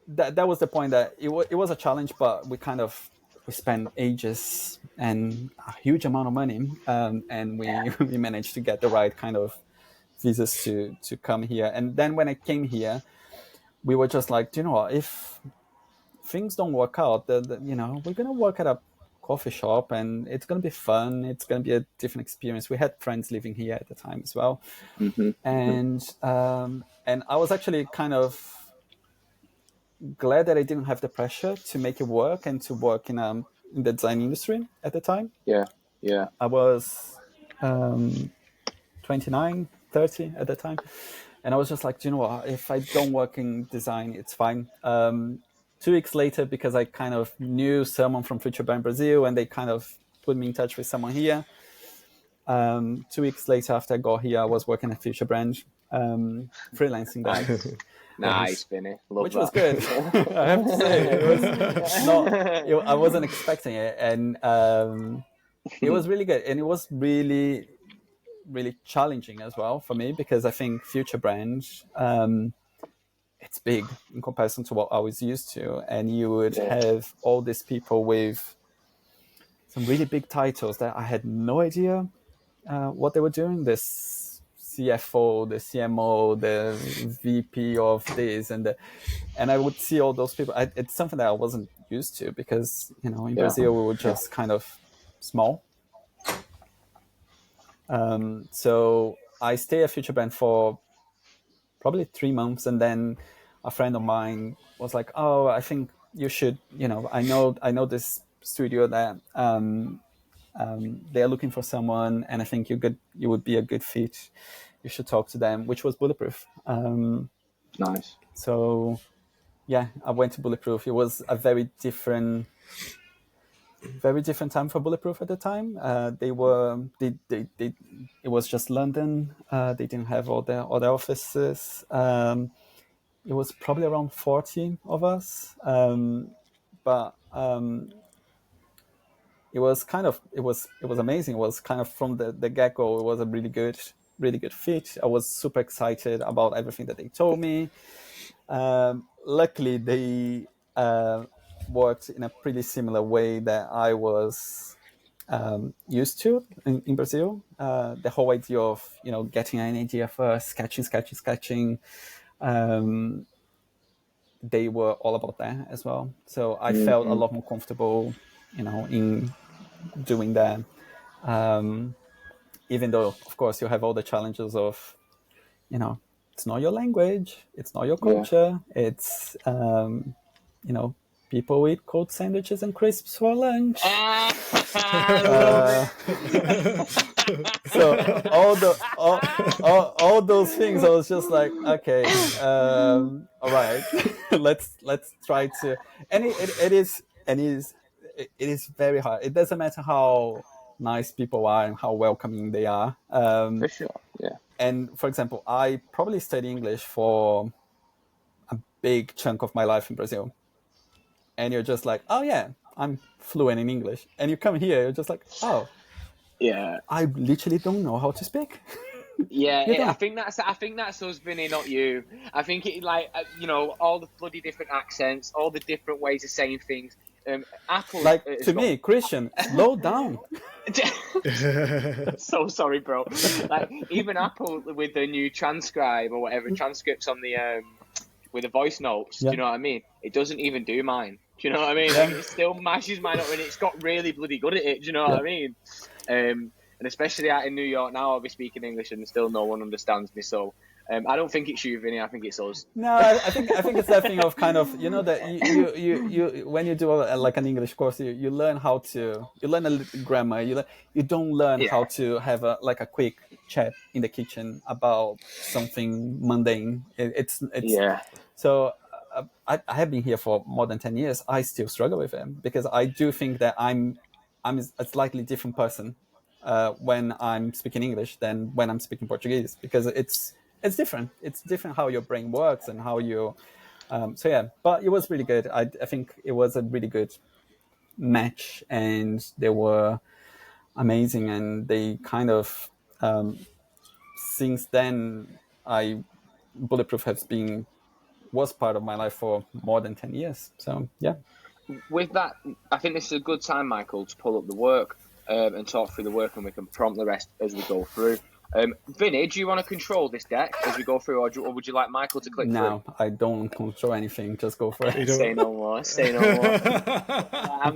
that was the point, that it was a challenge, but we spent ages and a huge amount of money, and we managed to get the right kind of visas to come here. And then when I came here, we were just like, do you know what? If things don't work out, we're gonna work at a coffee shop, and it's gonna be fun. It's gonna be a different experience. We had friends living here at the time as well, and I was actually kind of glad that I didn't have the pressure to make it work and to work in the design industry at the time. Yeah. I was 29, 30 at the time. And I was just like, do you know what? If I don't work in design, it's fine. 2 weeks later, because I kind of knew someone from FutureBrand Brazil, and they kind of put me in touch with someone here. 2 weeks later, after I got here, I was working at FutureBrand, freelancing there. Nice, Vinny. Which was good. I have to say, it was not. I wasn't expecting it, and it was really good, and it was really, really challenging as well for me, because I think FutureBrand, it's big in comparison to what I was used to, and you would have all these people with some really big titles that I had no idea what they were doing. This CFO, the CMO, the VP of this, and I would see all those people. It's something that I wasn't used to, because in Brazil we were just kind of small. So I stayed at FutureBrand for probably 3 months, and then a friend of mine was like, "Oh, I think you should. I know this studio that they're looking for someone, and I think you would be a good fit. You should talk to them," which was Bulletproof. Nice. So yeah, I went to Bulletproof. It was a very different time for Bulletproof at the time. It was just London. They didn't have all the other offices. It was probably around 40 of us. But it was amazing. It was kind of from the get-go. It was a really good fit. I was super excited about everything that they told me. Luckily, they worked in a pretty similar way that I was used to in Brazil. The whole idea of getting an idea first, sketching. They were all about that as well. So I felt a lot more comfortable, in doing that. Even though, of course, you have all the challenges of, it's not your language, it's not your culture, it's, people eat cold sandwiches and crisps for lunch. So all those things, I was just like, okay, all right, let's try to, and it is very hard. It doesn't matter how nice people are and how welcoming they are. For sure, yeah. And for example, I probably studied English for a big chunk of my life in Brazil. And you're just like, oh yeah, I'm fluent in English. And you come here, you're just like, oh, yeah, I literally don't know how to speak. Yeah, I think that's us, Vinny, not you. I think it all the bloody different accents, all the different ways of saying things. Apple, me, Christian, slow down. So sorry, bro. Like even Apple with the new transcribe or whatever transcripts on the with the voice notes. Do you know what I mean? It doesn't even do mine. Do you know what I mean? Like, it still mashes mine up, and it's got really bloody good at it. Do you know what I mean? And especially out in New York now, I'll be speaking English and still no one understands me. So I don't think it's you, Vinny. I think it's us. No, I think it's that thing of kind of that you when you do like an English course, you learn how to learn a little grammar. You don't learn how to have a quick chat in the kitchen about something mundane. It's So I have been here for more than 10 years. I still struggle with it because I do think that I'm a slightly different person when I'm speaking English than when I'm speaking Portuguese, because it's different. It's different how your brain works and how you. So yeah, but it was really good. I think it was a really good match, and they were amazing. And they kind of since then, Bulletproof was part of my life for more than 10 years. So yeah. With that, I think this is a good time, Michael, to pull up the work and talk through the work, and we can prompt the rest as we go through. Vinny, do you want to control this deck as we go through, or would you like Michael to click through? No, I don't control anything. Just go for it. Say no more. Say no more. I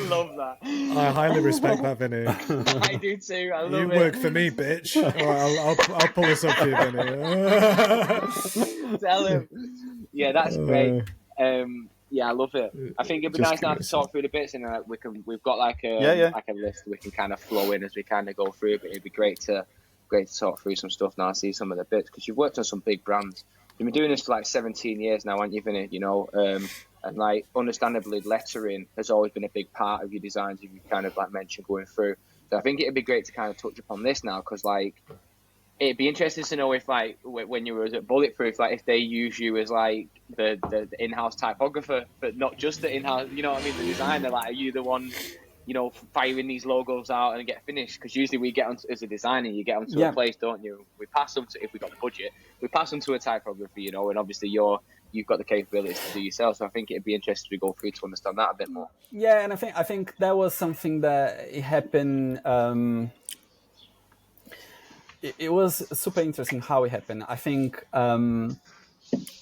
love that. I highly respect that, Vinny. I do too. I love it. You work for me, bitch. All right, I'll pull this up for you, Vinny. Tell him. Yeah, that's great. Yeah, I love it. I think it'd be nice now to talk through the bits, and we've got like a list we can kind of flow in as we kind of go through. But it'd be great to talk through some stuff now, see some of the bits, because you've worked on some big brands. You've been doing this for like 17 years now, haven't you, Vinny? And like understandably, lettering has always been a big part of your designs. You kind of like mentioned going through. So I think it'd be great to kind of touch upon this now, because like it'd be interesting to know if like when you were at Bulletproof, like if they use you as like the in-house typographer, but not just the in-house, you know what I mean, the designer. Like, are you the one, firing these logos out and get finished? Because usually we get onto, as a designer, you get onto a place, don't you? We pass them to, if we got the budget, we pass them to a typographer, and obviously you've got the capabilities to do yourself. So I think it'd be interesting to go through to understand that a bit more. Yeah, and I think that was something that it happened. It was super interesting how it happened. I think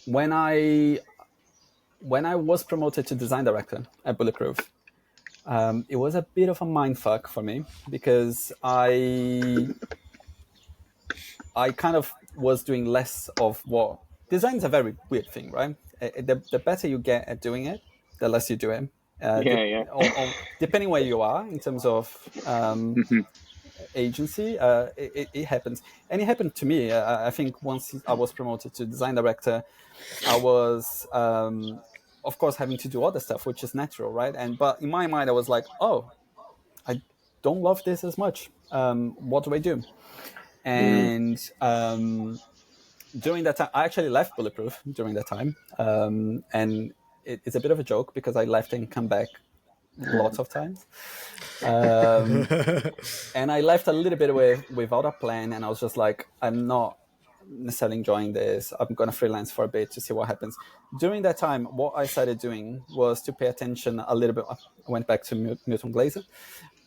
when I was promoted to design director at Bulletproof, it was a bit of a mindfuck for me, because I kind of was doing less of what design is a very weird thing, right? The better you get at doing it, the less you do it. Depending where you are in terms of agency, it happens. And it happened to me. I think once I was promoted to design director, I was, of course, having to do other stuff, which is natural, right? But in my mind, I was like, oh, I don't love this as much. What do I do? And during that time, I actually left Bulletproof during that time. And it's a bit of a joke because I left and come back lots of times. And I left a little bit without a plan. And I was just like, I'm not necessarily enjoying this. I'm going to freelance for a bit to see what happens. During that time, what I started doing was to pay attention a little bit. I went back to Milton Glaser,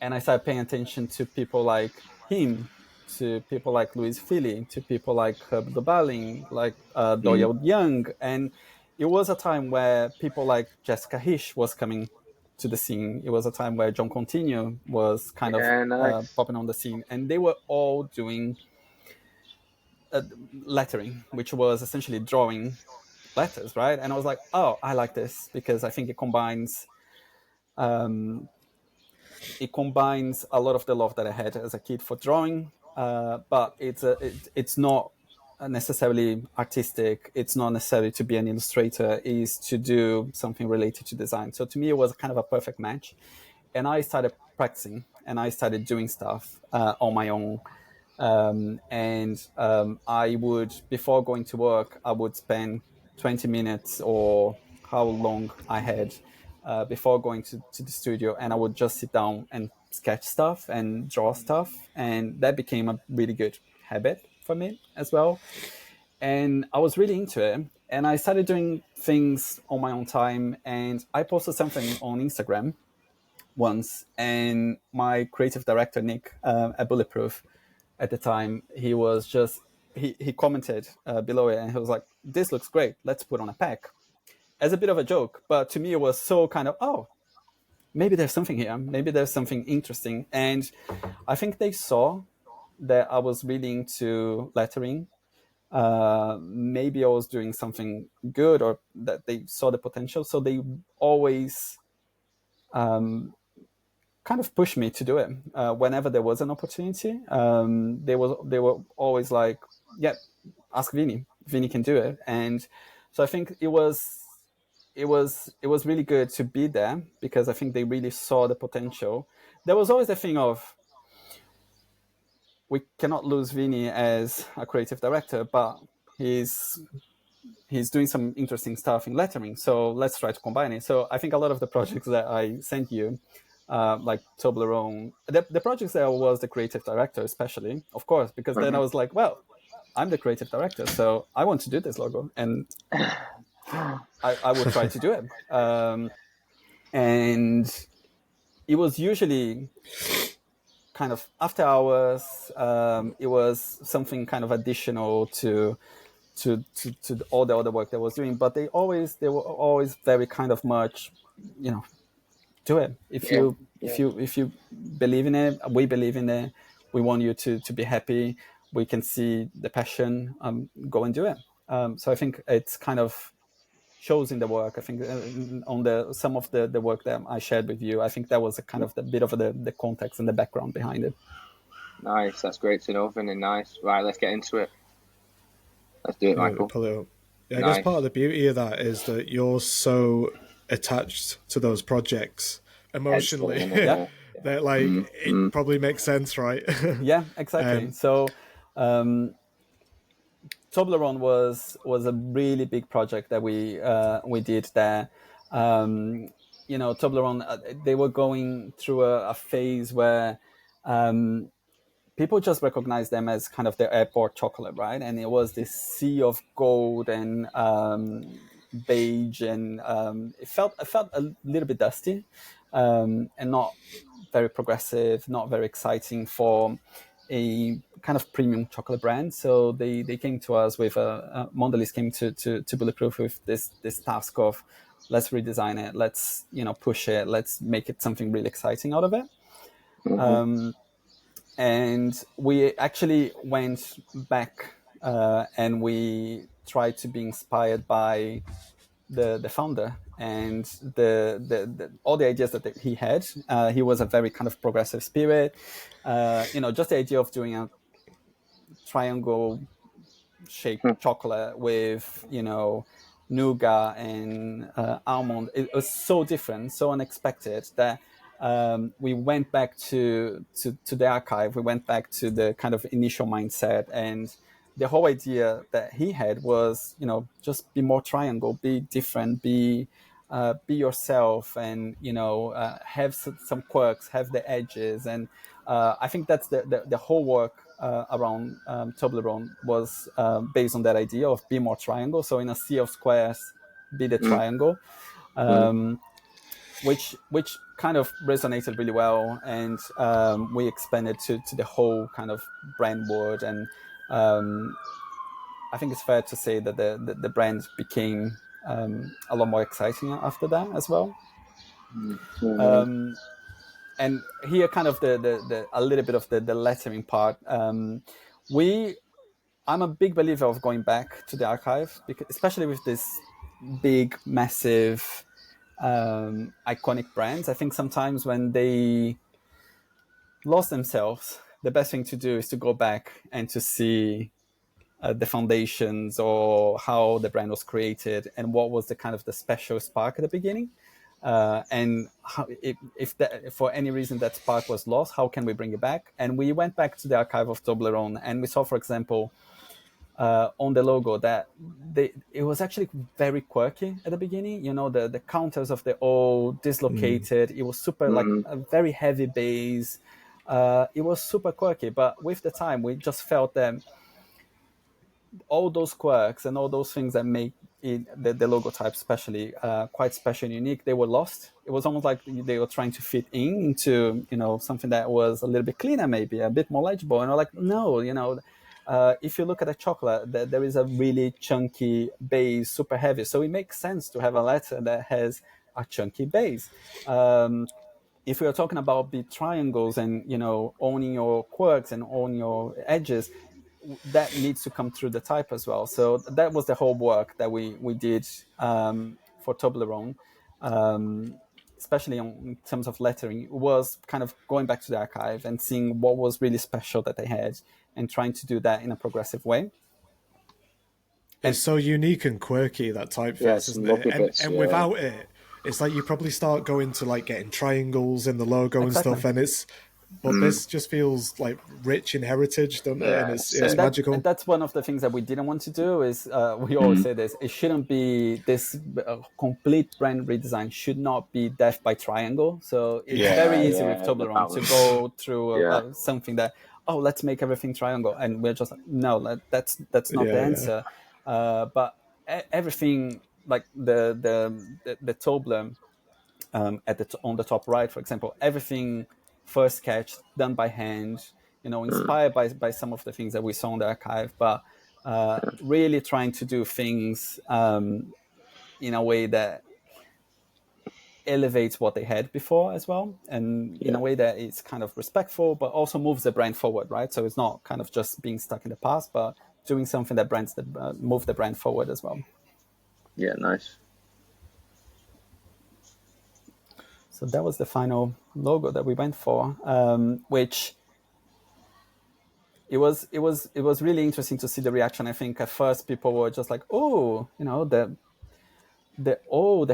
and I started paying attention to people like him, to people like Louise Philly, to people like Herb Dobaling, like Doyle Young. And it was a time where people like Jessica Hish was coming to the scene. It was a time where John Continue was kind of popping on the scene. And they were all doing lettering, which was essentially drawing letters, right? And I was like, oh, I like this because I think it combines a lot of the love that I had as a kid for drawing, but it's not necessarily artistic. It's not necessarily to be an illustrator. Is to do something related to design. So to me, it was kind of a perfect match. And I started practicing and I started doing stuff on my own. I would, before going to work, I would spend 20 minutes or how long I had before going to the studio, and I would just sit down and sketch stuff and draw stuff. And that became a really good habit for me as well. And I was really into it. And I started doing things on my own time. And I posted something on Instagram once, and my creative director, Nick, at Bulletproof, at the time, he was just, he commented below it, and he was like, this looks great, let's put on a pack, as a bit of a joke. But to me, it was so kind of, oh, maybe there's something here, maybe there's something interesting. And I think they saw that I was really into lettering. Maybe I was doing something good, or that they saw the potential. So they always kind of pushed me to do it whenever there was an opportunity. They were always like, yeah, ask Vini. Vini can do it. And so I think it was really good to be there, because I think they really saw the potential. There was always the thing of, we cannot lose Vini as a creative director, but he's doing some interesting stuff in lettering, so let's try to combine it. So I think a lot of the projects that I sent you, like Toblerone, the projects that I was the creative director, especially, of course, because then I was like, well, I'm the creative director, so I want to do this logo, and I would try to do it. And it was usually kind of after hours. It was something kind of additional to all the other work that I was doing, but they were always very kind of much, do it. If you believe in it, we believe in it. We want you to be happy. We can see the passion. Go and do it. So I think it's kind of shows in the work. I think on some of the work that I shared with you, I think that was a kind of the bit of the context and the background behind it. Nice, that's great to know, Vinny. Nice. Right, let's get into it. Let's do it, Michael. Pull it up. Yeah, I guess part of the beauty of that is that you're so attached to those projects emotionally. Yeah. That it probably makes sense, right? Yeah, exactly. So Toblerone was a really big project that we did there. Toblerone, they were going through a phase where people just recognized them as kind of the airport chocolate, right? And it was this sea of gold and beige, and it felt a little bit dusty, and not very progressive, not very exciting for a kind of premium chocolate brand. So they came to us with Mondelez came to Bulletproof with this task of, let's redesign it, let's push it, let's make it something really exciting out of it. And we actually went back and we tried to be inspired by the founder, and the all the ideas that he had. He was a very kind of progressive spirit. Just the idea of doing a triangle shaped chocolate with nougat and almond. It was so different, so unexpected that we went back to the archive. We went back to the kind of initial mindset, and the whole idea that he had was, just be more triangle, be different, be yourself, and have some quirks, have the edges, and I think that's the whole work around Toblerone was based on that idea of be more triangle. So in a sea of squares, be the triangle, which kind of resonated really well, and we expanded to the whole kind of brand world, and I think it's fair to say that the brand became a lot more exciting after that as well. And here, kind of the a little bit of the lettering part. I'm a big believer of going back to the archive, because especially with this big, massive, iconic brands. I think sometimes when they lost themselves, the best thing to do is to go back and to see the foundations, or how the brand was created, and what was the kind of the special spark at the beginning. And how, if for any reason that spark was lost, how can we bring it back? And we went back to the archive of Toblerone, and we saw, for example, on the logo that it was actually very quirky at the beginning. The counters of the O dislocated. It was super like a very heavy base. It was super quirky, but with the time, we just felt that all those quirks and all those things that make the logo type especially quite special and unique, they were lost. It was almost like they were trying to fit into something that was a little bit cleaner, maybe a bit more legible, and we're like, no, if you look at a chocolate, there is a really chunky base, super heavy, so it makes sense to have a letter that has a chunky base. If we are talking about big triangles and owning your quirks and owning your edges, that needs to come through the type as well. So that was the whole work that we did for Toblerone, especially in terms of lettering. It was kind of going back to the archive and seeing what was really special that they had, and trying to do that in a progressive way. It's so unique and quirky, that typeface, isn't it? And without it, it's like you probably start going to like getting triangles in the logo and stuff, and this just feels like rich in heritage, doesn't it? And it's magical. And that's one of the things that we didn't want to do. Is we always say this: it shouldn't be this complete brand redesign. Should not be death by triangle. So it's very easy with Toblerone to go through something that, let's make everything triangle, and we're just like, no, that's not the answer. But everything, like the Toblerone on the top right, for example, everything first sketched, done by hand, inspired by some of the things that we saw in the archive, but really trying to do things in a way that elevates what they had before as well, and in a way that it's kind of respectful, but also moves the brand forward, right? So it's not kind of just being stuck in the past, but doing something that move the brand forward as well. Yeah, nice. So that was the final logo that we went for, which it was really interesting to see the reaction. I think at first people were just like, the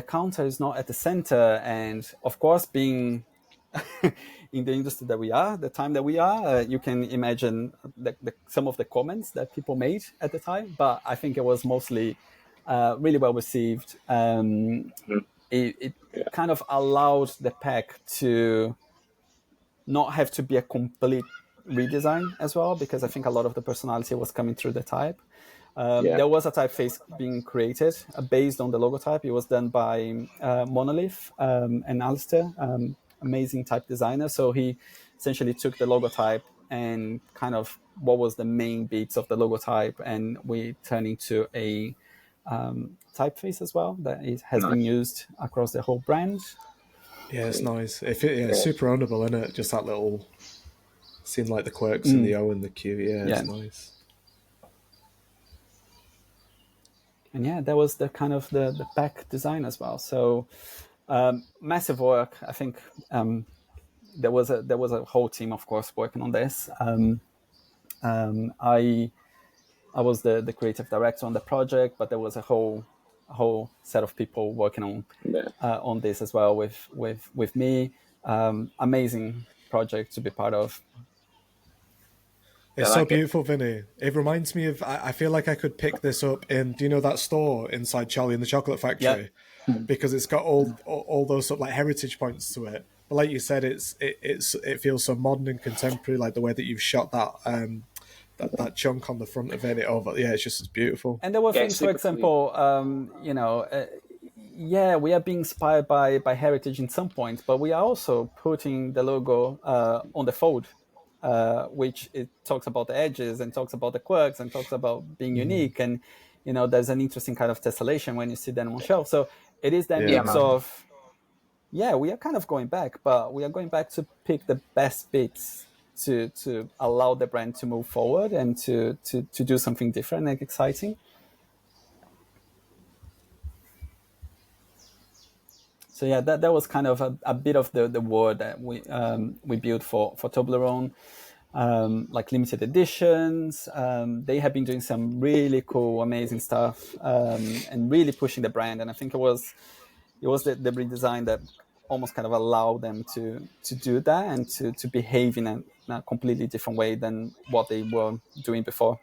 counter is not at the center, and of course, being in the industry that we are, the time that we are, you can imagine some of the comments that people made at the time. But I think it was mostly really well received. It kind of allowed the pack to not have to be a complete redesign as well, because I think a lot of the personality was coming through the type. There was a typeface being created based on the logo type. It was done by Monolith and Alistair, amazing type designer. So he essentially took the logo type and kind of what was the main beats of the logo type, and we turned into a typeface as well that has been used across the whole brand. Yeah, it's nice. It's super ownable, isn't it? Just that little, seeing like the quirks in the O and the Q. Yeah, it's nice. yeah, that was the kind of the back design as well. So massive work. I think there was a whole team, of course, working on this. I was the creative director on the project, but there was a whole set of people working on this as well with me. Amazing project to be part of. It's I so like it. beautiful, Vinny. It reminds me of. I feel like I could pick this up in. Do you know that store inside Charlie and the Chocolate Factory? Yeah. Because it's got all those sort of like heritage points to it. But like you said, it feels so modern and contemporary. Like the way that you've shot that chunk on the front of it. It's beautiful. And there were things, for example, we are being inspired by heritage in some points, but we are also putting the logo on the fold, which it talks about the edges and talks about the quirks and talks about being unique. And, there's an interesting kind of tessellation when you see them on shelf. So it is that mix of, we are kind of going back, but we are going back to pick the best bits to allow the brand to move forward and to do something different and exciting. So yeah, that was kind of a bit of the word that we built for Toblerone, like limited editions. They have been doing some really cool, amazing stuff, and really pushing the brand. And I think it was the redesign that almost kind of allowed them to do that and to behave in a completely different way than what they were doing before.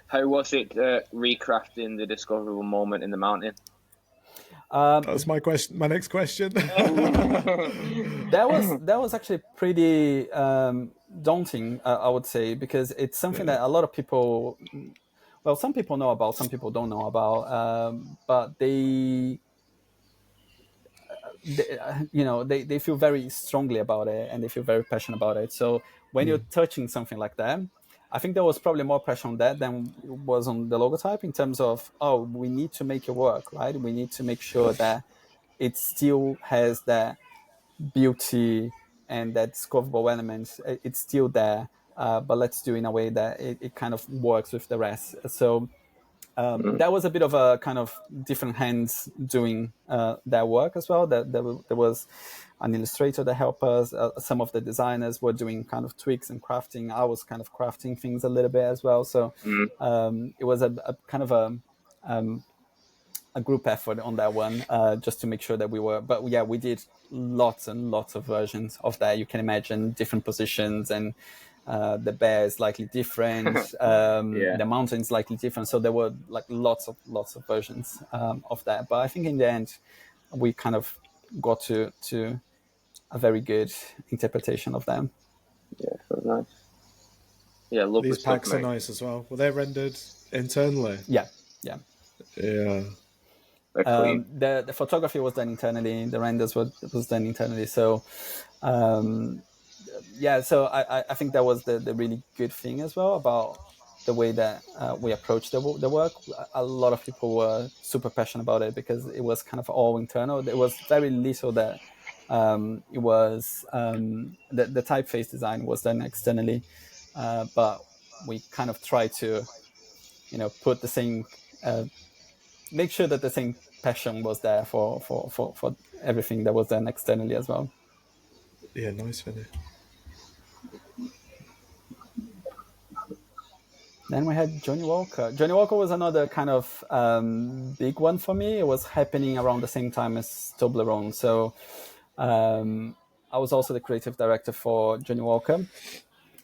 How was it recrafting the discoverable moment in the mountain? That's my question. My next question. That was actually pretty daunting, I would say, because it's something that a lot of people, some people know about, some people don't know about, but they feel very strongly about it and they feel very passionate about it. So when you're touching something like that, I think there was probably more pressure on that than was on the logotype in terms of, we need to make it work, right? We need to make sure that it still has that beauty and that discoverable elements. It's still there, but let's do it in a way that it kind of works with the rest. So that was a bit of a kind of different hands doing that work as well. There was an illustrator that helped us. Some of the designers were doing kind of tweaks and crafting. I was kind of crafting things a little bit as well. So it was a kind of a group effort on that one, just to make sure that we were. But yeah, we did lots and lots of versions of that. You can imagine different positions, and the bear is slightly different. The mountain is slightly different. So there were like lots of versions of that. But I think in the end, we kind of got to a very good interpretation of them. Yeah, so nice. Yeah, lovely. These packs are nice as well. Were they rendered internally? Yeah. The photography was done internally. The renders was done internally. So, so I think that was the really good thing as well about the way that we approached the work. A lot of people were super passionate about it because it was kind of all internal. There was very little that it was the typeface design was done externally, but we kind of tried to, put the same, make sure that the same passion was there for everything that was done externally as well. Yeah, nice, Vinny. Then we had Johnny Walker. Johnny Walker was another kind of big one for me. It was happening around the same time as Toblerone. So I was also the creative director for Johnny Walker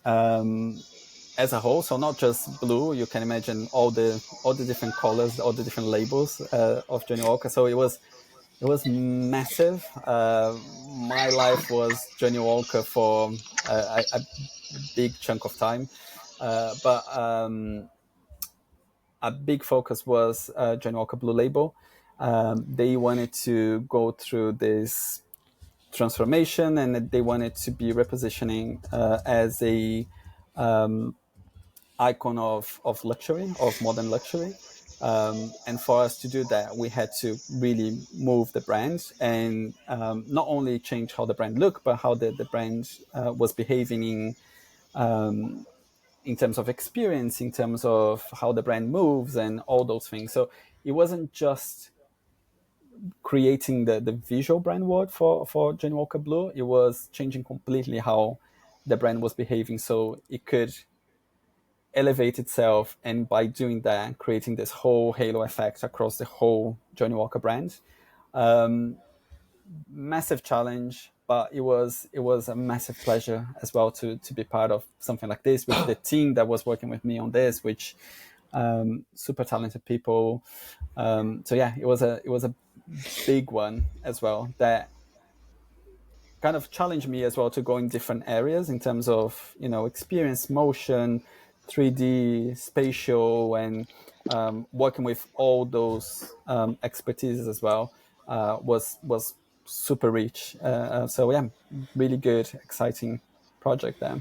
as a whole. So not just blue. You can imagine all the different colors, all the different labels of Johnny Walker. So it was massive. My life was Johnny Walker for a big chunk of time. But a big focus was Johnny Walker Blue Label. They wanted to go through this transformation, and they wanted to be repositioning as a icon of luxury, of modern luxury. And for us to do that, we had to really move the brand and not only change how the brand looked, but how the brand was behaving in terms of experience, in terms of how the brand moves and all those things. So it wasn't just creating the visual brand word for Johnny Walker Blue. It was changing completely how the brand was behaving, so it could elevate itself, and by doing that, creating this whole halo effect across the whole Johnny Walker brand. Massive challenge, but it was a massive pleasure as well to be part of something like this with the team that was working with me on this, which super talented people. So yeah, it was a big one as well that kind of challenged me as well to go in different areas in terms of, experience, motion, 3D, spatial, and working with all those expertises as well was super rich. So yeah, really good, exciting project there.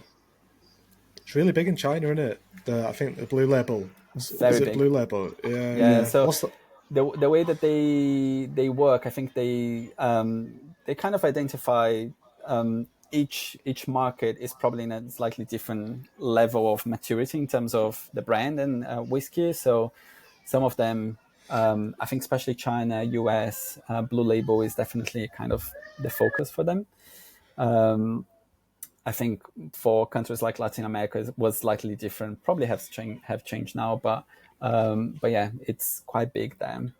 It's really big in China, isn't it? I think the Blue Label. Very Is it big. Blue Label? Yeah. Yeah. So the way that they work, I think they kind of identify each market is probably in a slightly different level of maturity in terms of the brand and whiskey. So some of them, I think, especially China, US, Blue Label is definitely kind of the focus for them. I think for countries like Latin America, it was slightly different. Probably have changed now, but yeah, it's quite big there.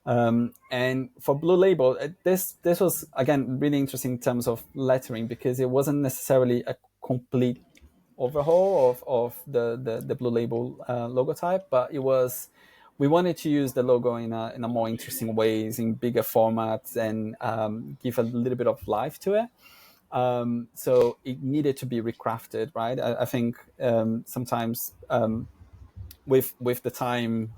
And for Blue Label, this was again really interesting in terms of lettering, because it wasn't necessarily a complete overhaul of the Blue Label logotype, but it was, we wanted to use the logo in a more interesting ways, in bigger formats, and give a little bit of life to it. So it needed to be recrafted, right? I think sometimes with the time,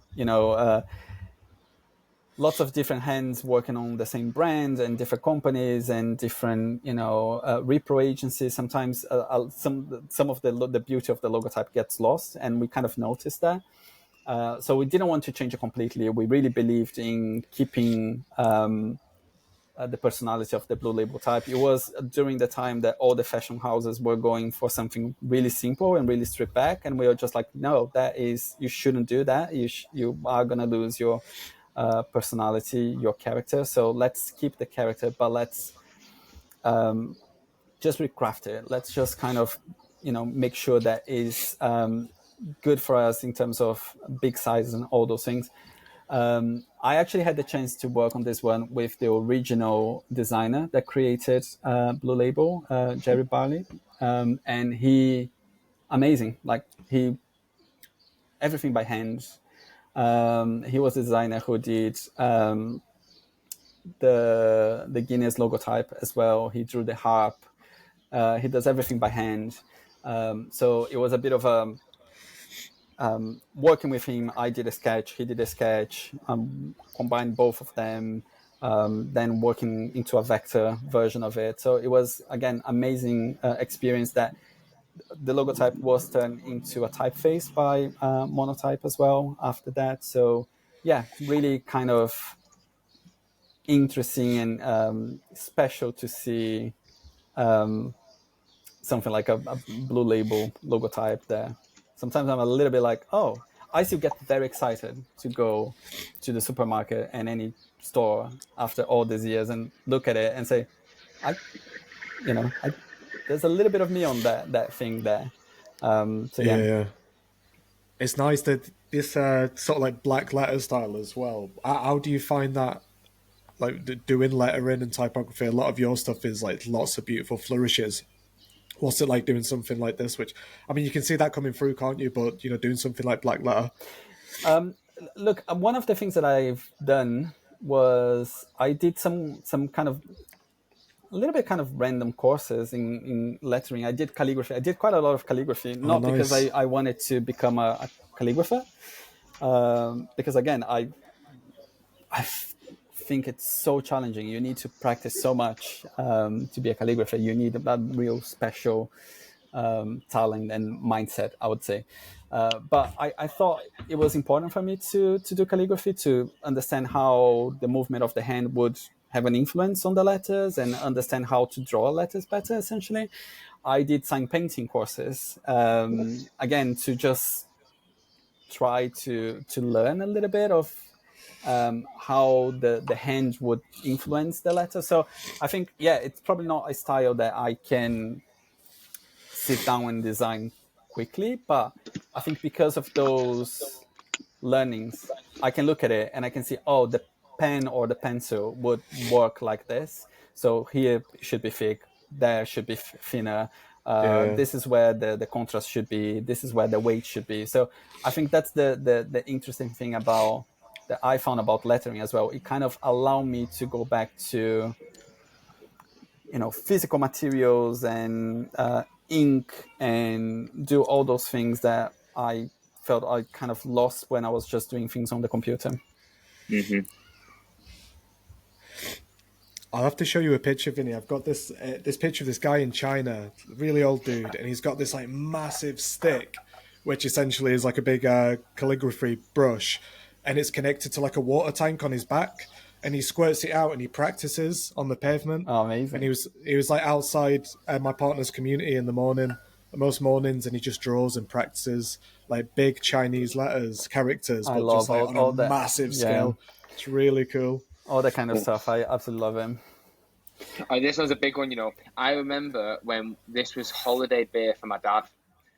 lots of different hands working on the same brand, and different companies and different, repro agencies. Sometimes some of the beauty of the logotype gets lost, and we kind of noticed that. So we didn't want to change it completely. We really believed in keeping the personality of the Blue Label type. It was during the time that all the fashion houses were going for something really simple and really stripped back, and we were just like, no, you shouldn't do that. You are gonna lose your personality, your character. So let's keep the character, but let's just recraft it. Let's just kind of, make sure that is good for us in terms of big sizes and all those things. I actually had the chance to work on this one with the original designer that created Blue Label, Jerry Barley, and he amazing. Like, everything by hand. He was the designer who did the Guinness logotype as well. He drew the harp. He does everything by hand. So it was a bit of a working with him. I did a sketch, he did a sketch, combined both of them, then working into a vector version of it. So it was, again, amazing experience that the logotype was turned into a typeface by Monotype as well after that. So yeah, really kind of interesting and special to see something like a Blue Label logotype there. Sometimes I'm a little bit like, oh, I still get very excited to go to the supermarket and any store after all these years and look at it and say, there's a little bit of me on that thing there. So yeah. It's nice that this sort of like black letter style as well. How do you find that? Like, doing lettering and typography, a lot of your stuff is like lots of beautiful flourishes. What's it like doing something like this? Which, I mean, you can see that coming through, can't you? But doing something like black letter. Look, one of the things that I've done was I did some kind of a little bit kind of random courses in lettering. I did calligraphy. I did quite a lot of calligraphy, not nice. because I wanted to become a calligrapher, because again, I think it's so challenging. You need to practice so much to be a calligrapher. You need that real special talent and mindset, I would say. But I thought it was important for me to do calligraphy, to understand how the movement of the hand would have an influence on the letters and understand how to draw letters better, essentially. I did sign painting courses, again, to just try to learn a little bit of how the hand would influence the letter. So I think, yeah, it's probably not a style that I can sit down and design quickly, but I think because of those learnings, I can look at it and I can see, oh, the pen or the pencil would work like this. So here it should be thick, there should be thinner. This is where the contrast should be. This is where the weight should be. So I think that's the interesting thing about that I found about lettering as well. It kind of allowed me to go back to, physical materials and ink and do all those things that I felt I kind of lost when I was just doing things on the computer. Mm-hmm. I'll have to show you a picture, Vinny. I've got this picture of this guy in China, really old dude, and he's got this like massive stick, which essentially is like a big calligraphy brush, and it's connected to like a water tank on his back, and he squirts it out and he practices on the pavement. Oh, amazing! And he was like outside my partner's community in the morning, most mornings, and he just draws and practices like big Chinese letters, characters, but just like on a massive scale. It's really cool. All that kind of stuff. I absolutely love him. Oh, this one's a big one, I remember when this was holiday beer for my dad.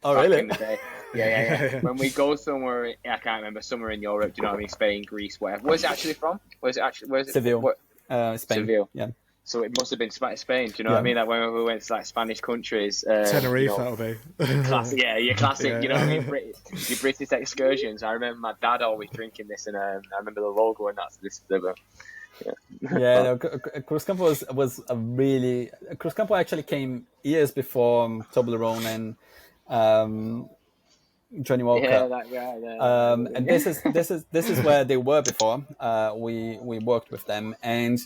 Oh, really? In the day. Yeah. When we go somewhere, I can't remember, somewhere in Europe, do you know what I mean? Spain, Greece, wherever. Where's it actually from? Where's it? Seville. Spain. Seville. Yeah. So it must have been Spain, do you know what I mean? Like when we went to like Spanish countries. Tenerife, that'll be. Classic, your classic, you know what I mean? Your British excursions. I remember my dad always drinking this, and I remember the logo and that's this. Cruzcampo was a really. Cruzcampo actually came years before Toblerone and Johnny Walker. Yeah, that guy. Yeah. And this is where they were before. We worked with them, and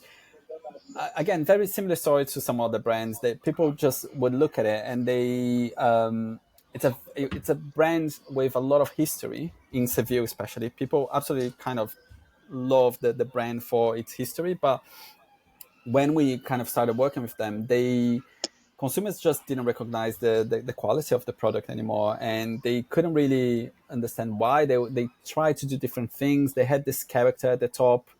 again, very similar story to some other brands. That people just would look at it, and they. It's a brand with a lot of history in Seville, especially. People absolutely kind of love the brand for its history, but when we kind of started working with them, consumers just didn't recognize the quality of the product anymore, and they couldn't really understand why. They tried to do different things. They had this character at the top,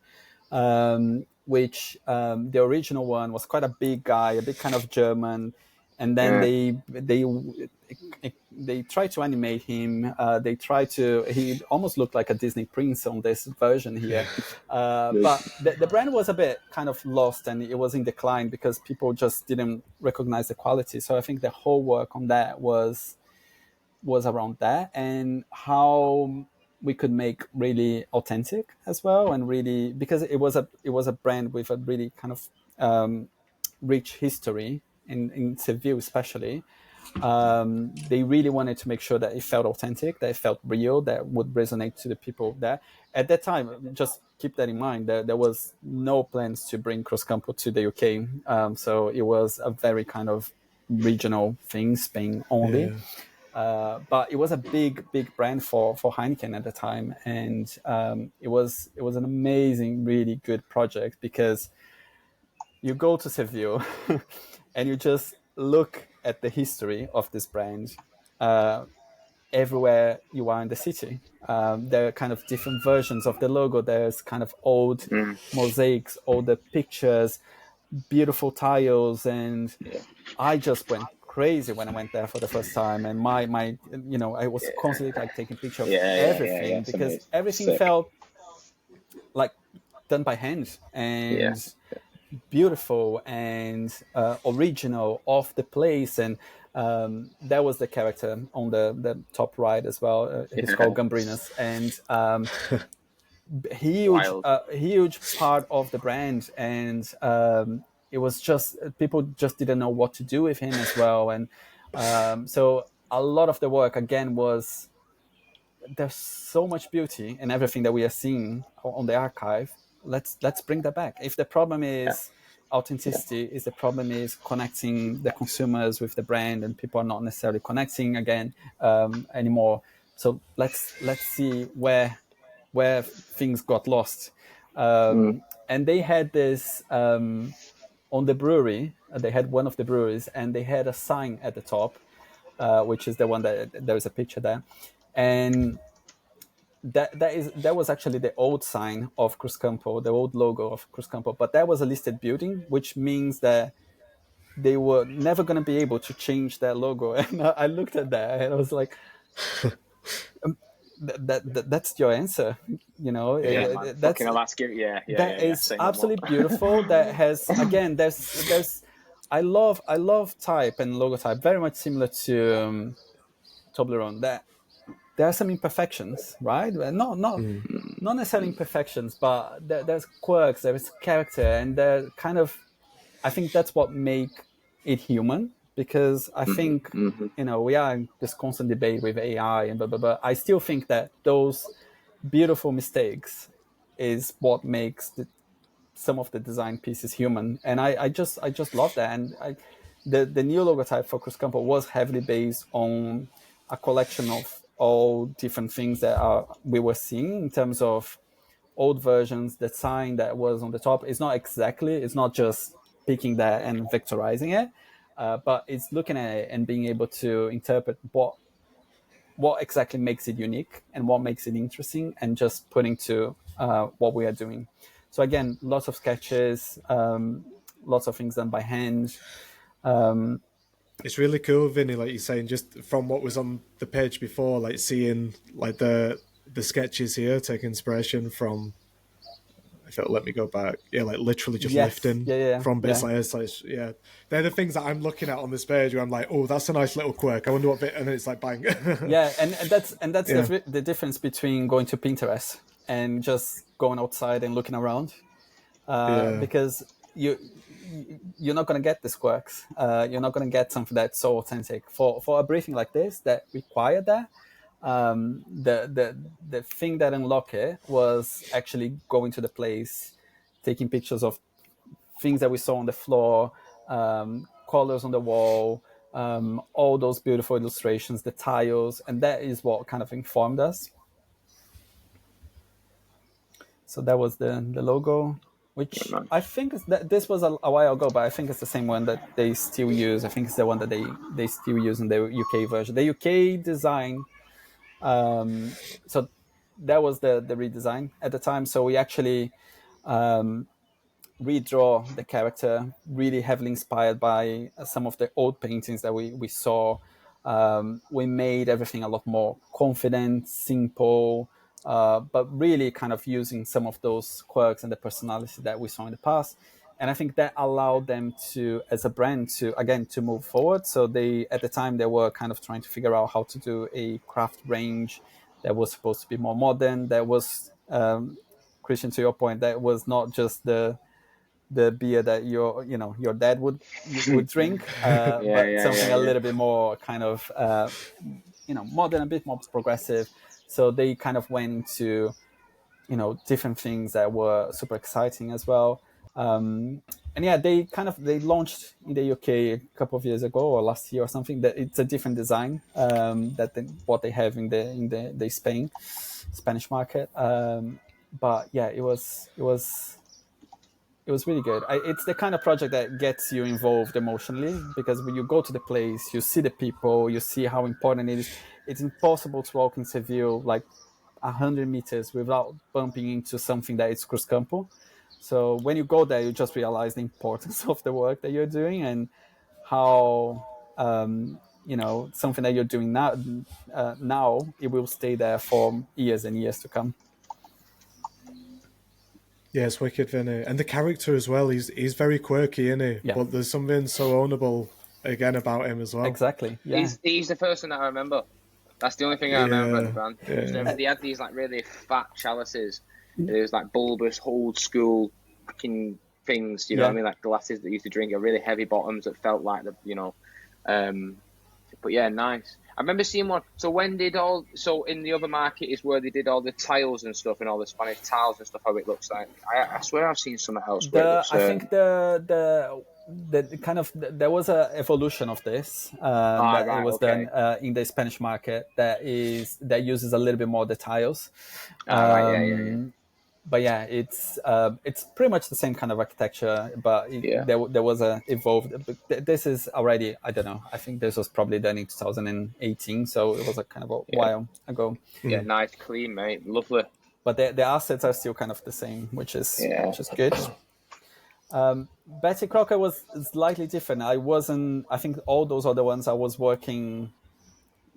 which the original one was quite a big guy, a big kind of German, and then they tried to animate him. He almost looked like a Disney prince on this version here. But the brand was a bit kind of lost, and it was in decline because people just didn't recognize the quality. So I think the whole work on that was around that, and how we could make really authentic as well, and really, because it was a brand with a really kind of rich history in Seville especially. They really wanted to make sure that it felt authentic, that it felt real, that would resonate to the people there. At that time, just keep that in mind, there was no plans to bring Cruzcampo to the UK. So it was a very kind of regional thing, Spain only. Yeah. But it was a big brand for Heineken at the time. And it was an amazing, really good project, because you go to Seville and you just look at the history of this brand everywhere you are in the city. There are kind of different versions of the logo. There's kind of old mosaics, older pictures, beautiful tiles, and I just went crazy when I went there for the first time. And my I was constantly like taking pictures of everything, because everything felt like done by hand and beautiful and original of the place. And there was the character on the top right as well. He's called Gambrinus, and huge part of the brand. And it was just, people just didn't know what to do with him as well. And so a lot of the work again was, there's so much beauty in everything that we are seeing on the archive. Let's bring that back. If the problem is authenticity, if the problem is connecting the consumers with the brand, and people are not necessarily connecting again anymore. So let's see where things got lost. And they had this on the brewery. They had one of the breweries, and they had a sign at the top, which is the one that there is a picture there, and that was actually the old sign of Cruzcampo, the old logo of Cruzcampo, but that was a listed building, which means that they were never going to be able to change their logo. And I looked at that and I was like, that's your answer, you know. Yeah, man. That's Fucking hell, that's good. Yeah. that is Say no more. absolutely beautiful. That has, again, there's I love type and logo type, very much similar to Toblerone. That there are some imperfections, right? Not necessarily imperfections, but there's quirks, there's character, and there kind of, I think that's what make it human, because I think, you know, we are in this constant debate with AI and blah, blah, blah. I still think that those beautiful mistakes is what makes some of the design pieces human. And I just love that. And the new logotype for Cruzcampo was heavily based on a collection of all different things that we were seeing in terms of old versions. The sign that was on the top is it's not just picking that and vectorizing it, but it's looking at it and being able to interpret what exactly makes it unique and what makes it interesting, and just putting to what we are doing. So again, lots of sketches, lots of things done by hand. It's really cool, Vinny, like you're saying, just from what was on the page before, like seeing like the sketches here take inspiration from, if it'll let me go back, like literally just lifting from bits like this. Like, they're the things that I'm looking at on this page where I'm like, oh, that's a nice little quirk. I wonder what bit, and it's like bang. And that's the difference between going to Pinterest and just going outside and looking around, because you're not going to get these quirks. You're not going to get something that's so authentic for a briefing like this that required that. The thing that unlocked it was actually going to the place, taking pictures of things that we saw on the floor, colors on the wall, all those beautiful illustrations, the tiles, and that is what kind of informed us. So that was the logo, which I think this was a while ago, but I think it's the same one that they still use. I think it's the one that they still use in the UK version. The UK design, so that was the redesign at the time. So we actually redraw the character, really heavily inspired by some of the old paintings that we saw. We made everything a lot more confident, simple, but really kind of using some of those quirks and the personality that we saw in the past. And I think that allowed them to, as a brand, to move forward. So at the time, they were kind of trying to figure out how to do a craft range that was supposed to be more modern. That was, Christian, to your point, that was not just the beer that your dad would drink, but something a little bit more kind of modern, a bit more progressive. So they kind of went into different things that were super exciting as well. And they launched in the UK a couple of years ago or last year or something, that it's a different design what they have in the Spanish market. But yeah, it was really good. It's the kind of project that gets you involved emotionally, because when you go to the place, you see the people, you see how important it is. It's impossible to walk in Seville like 100 meters without bumping into something that is Cruzcampo. So when you go there, you just realize the importance of the work that you're doing, and how something that you're doing now it will stay there for years and years to come. Yeah, it's wicked, Vinny. And the character as well, he's very quirky, isn't he? Yeah. But there's something so ownable, again, about him as well. Exactly, yeah. He's the first one that I remember. That's the only thing I remember at the brand. Yeah. They had these like really fat chalices. It was like bulbous, old school fucking things, you know what I mean? Like glasses that used to drink, really heavy bottoms that felt like but yeah, nice. I remember seeing one. So in the other market is where they did all the tiles and stuff, and all the Spanish tiles and stuff, how it looks like. I swear I've seen something else. I think the kind of there was a evolution of this it was done in the Spanish market that uses a little bit more the tiles. but yeah, it's pretty much the same kind of architecture, but Yeah. there was a evolved. This is already, I don't know. I think this was probably done in 2018, so it was a kind of a while ago. Yeah, nice, clean, mate, lovely. But the assets are still kind of the same, which is good. Betty Crocker was slightly different. I think all those other ones I was working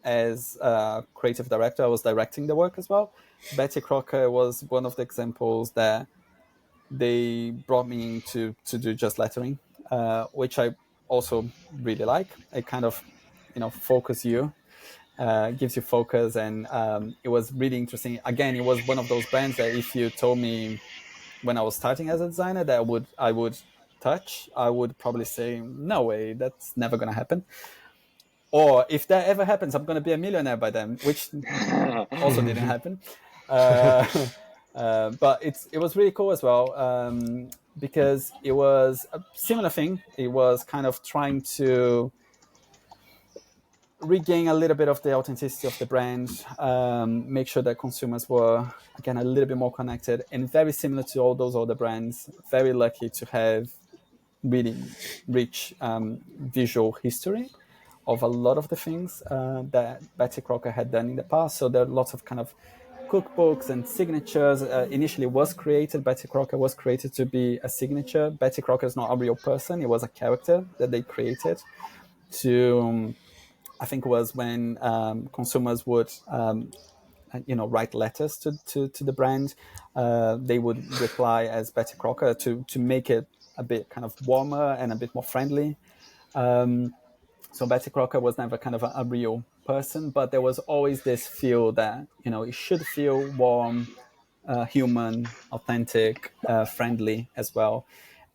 as a creative director. I was directing the work as well. Betty Crocker was one of the examples that they brought me in to do just lettering, which I also really like. It kind of, focus you, gives you focus, and it was really interesting. Again, it was one of those brands that if you told me when I was starting as a designer that I would touch, I would probably say, no way, that's never going to happen. Or if that ever happens, I'm going to be a millionaire by then, which also didn't happen. But it was really cool as well, because it was a similar thing. It was kind of trying to regain a little bit of the authenticity of the brand, make sure that consumers were, again, a little bit more connected, and very similar to all those other brands. Very lucky to have really rich visual history of a lot of the things that Betty Crocker had done in the past. So there are lots of kind of cookbooks and signatures. Initially Betty Crocker was created to be a signature. Betty Crocker is not a real person. It was a character that they created to, I think it was when consumers would, write letters to the brand. They would reply as Betty Crocker to make it a bit kind of warmer and a bit more friendly. So Betty Crocker was never kind of a real person, but there was always this feel that, it should feel warm, human, authentic, friendly as well.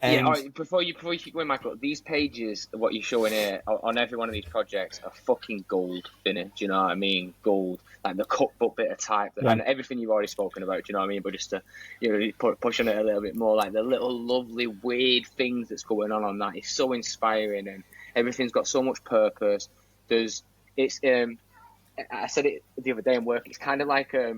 And Before you keep going, Michael, these pages, what you're showing here on every one of these projects, are fucking gold, Vinny. Do you know what I mean? Gold, like the cookbook bit of type, and everything you've already spoken about. Do you know what I mean? But just to push on it a little bit more, like the little lovely weird things that's going on that is so inspiring, and everything's got so much purpose. I said it the other day in work. It's kind of like a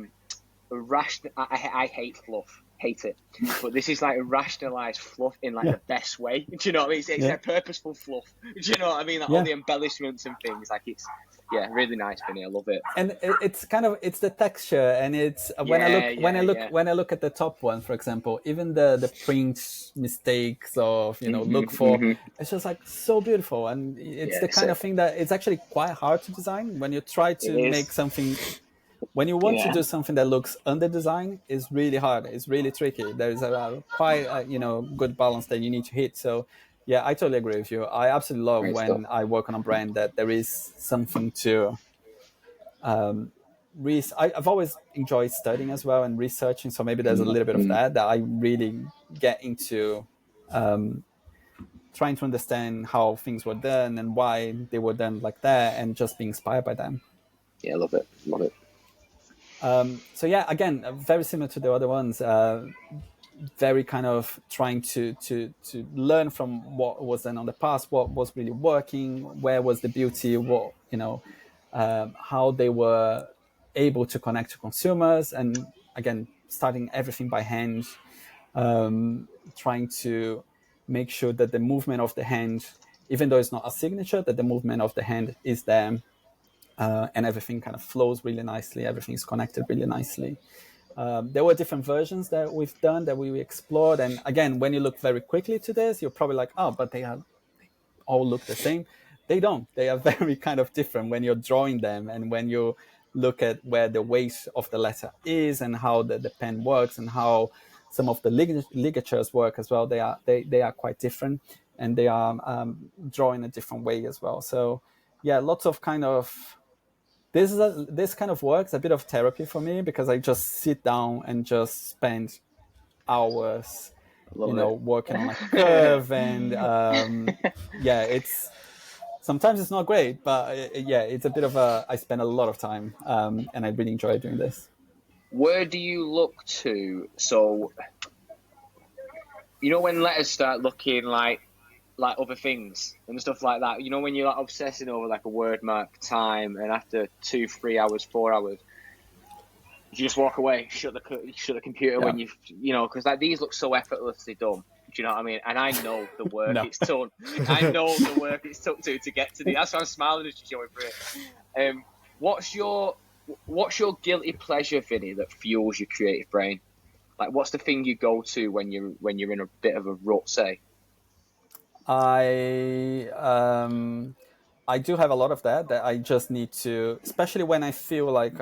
rational. I hate fluff. Hate it, but this is like a rationalized fluff in like the best way. Do you know what I mean? It's like purposeful fluff. Do you know what I mean? Like all the embellishments and things. Like it's really nice, Vinny. I love it. And it's the texture, and it's when I look at the top one, for example, even the print mistakes of look for. It's just like so beautiful, and it's the kind of thing that it's actually quite hard to design when you try to make something. When you want to do something that looks under design, it's really hard. It's really tricky. There's a quite good balance that you need to hit. So yeah, I totally agree with you. I absolutely love when I work on a brand that there is something to. I've always enjoyed studying as well and researching. So maybe there's a little bit of that I really get into, trying to understand how things were done and why they were done like that, and just being inspired by them. Yeah, love it. So yeah, again, very similar to the other ones. Very kind of trying to learn from what was done on the past, what was really working, where was the beauty, what how they were able to connect to consumers, and again, starting everything by hand, trying to make sure that the movement of the hand, even though it's not a signature, that the movement of the hand is there. And everything kind of flows really nicely. Everything's connected really nicely. There were different versions that we've done that we explored. And again, when you look very quickly to this, you're probably like, oh, but they all look the same. They don't. They are very kind of different when you're drawing them, and when you look at where the weight of the letter is and how the pen works and how some of the ligatures work as well. They are quite different, and they are drawn in a different way as well. So yeah, lots of kind of. This kind of work is a bit of therapy for me, because I just sit down and just spend hours, working on a curve, and it's sometimes it's not great, but it's a bit of I spend a lot of time, and I really enjoy doing this. Where do you look to? So, when letters start looking like other things and stuff like that, when you're like obsessing over like a word mark time, and after 2, 3 hours, 4 hours, you just walk away, shut the computer when you know, because like these look so effortlessly done. Do you know what I mean? And I know the work it's done. I know the work it's took to get to the. That's why I'm smiling as you're showing through it. What's your guilty pleasure, Vinny, that fuels your creative brain? Like, what's the thing you go to when you're in a bit of a rut? Say, I do have a lot of that I just need to, especially when I feel like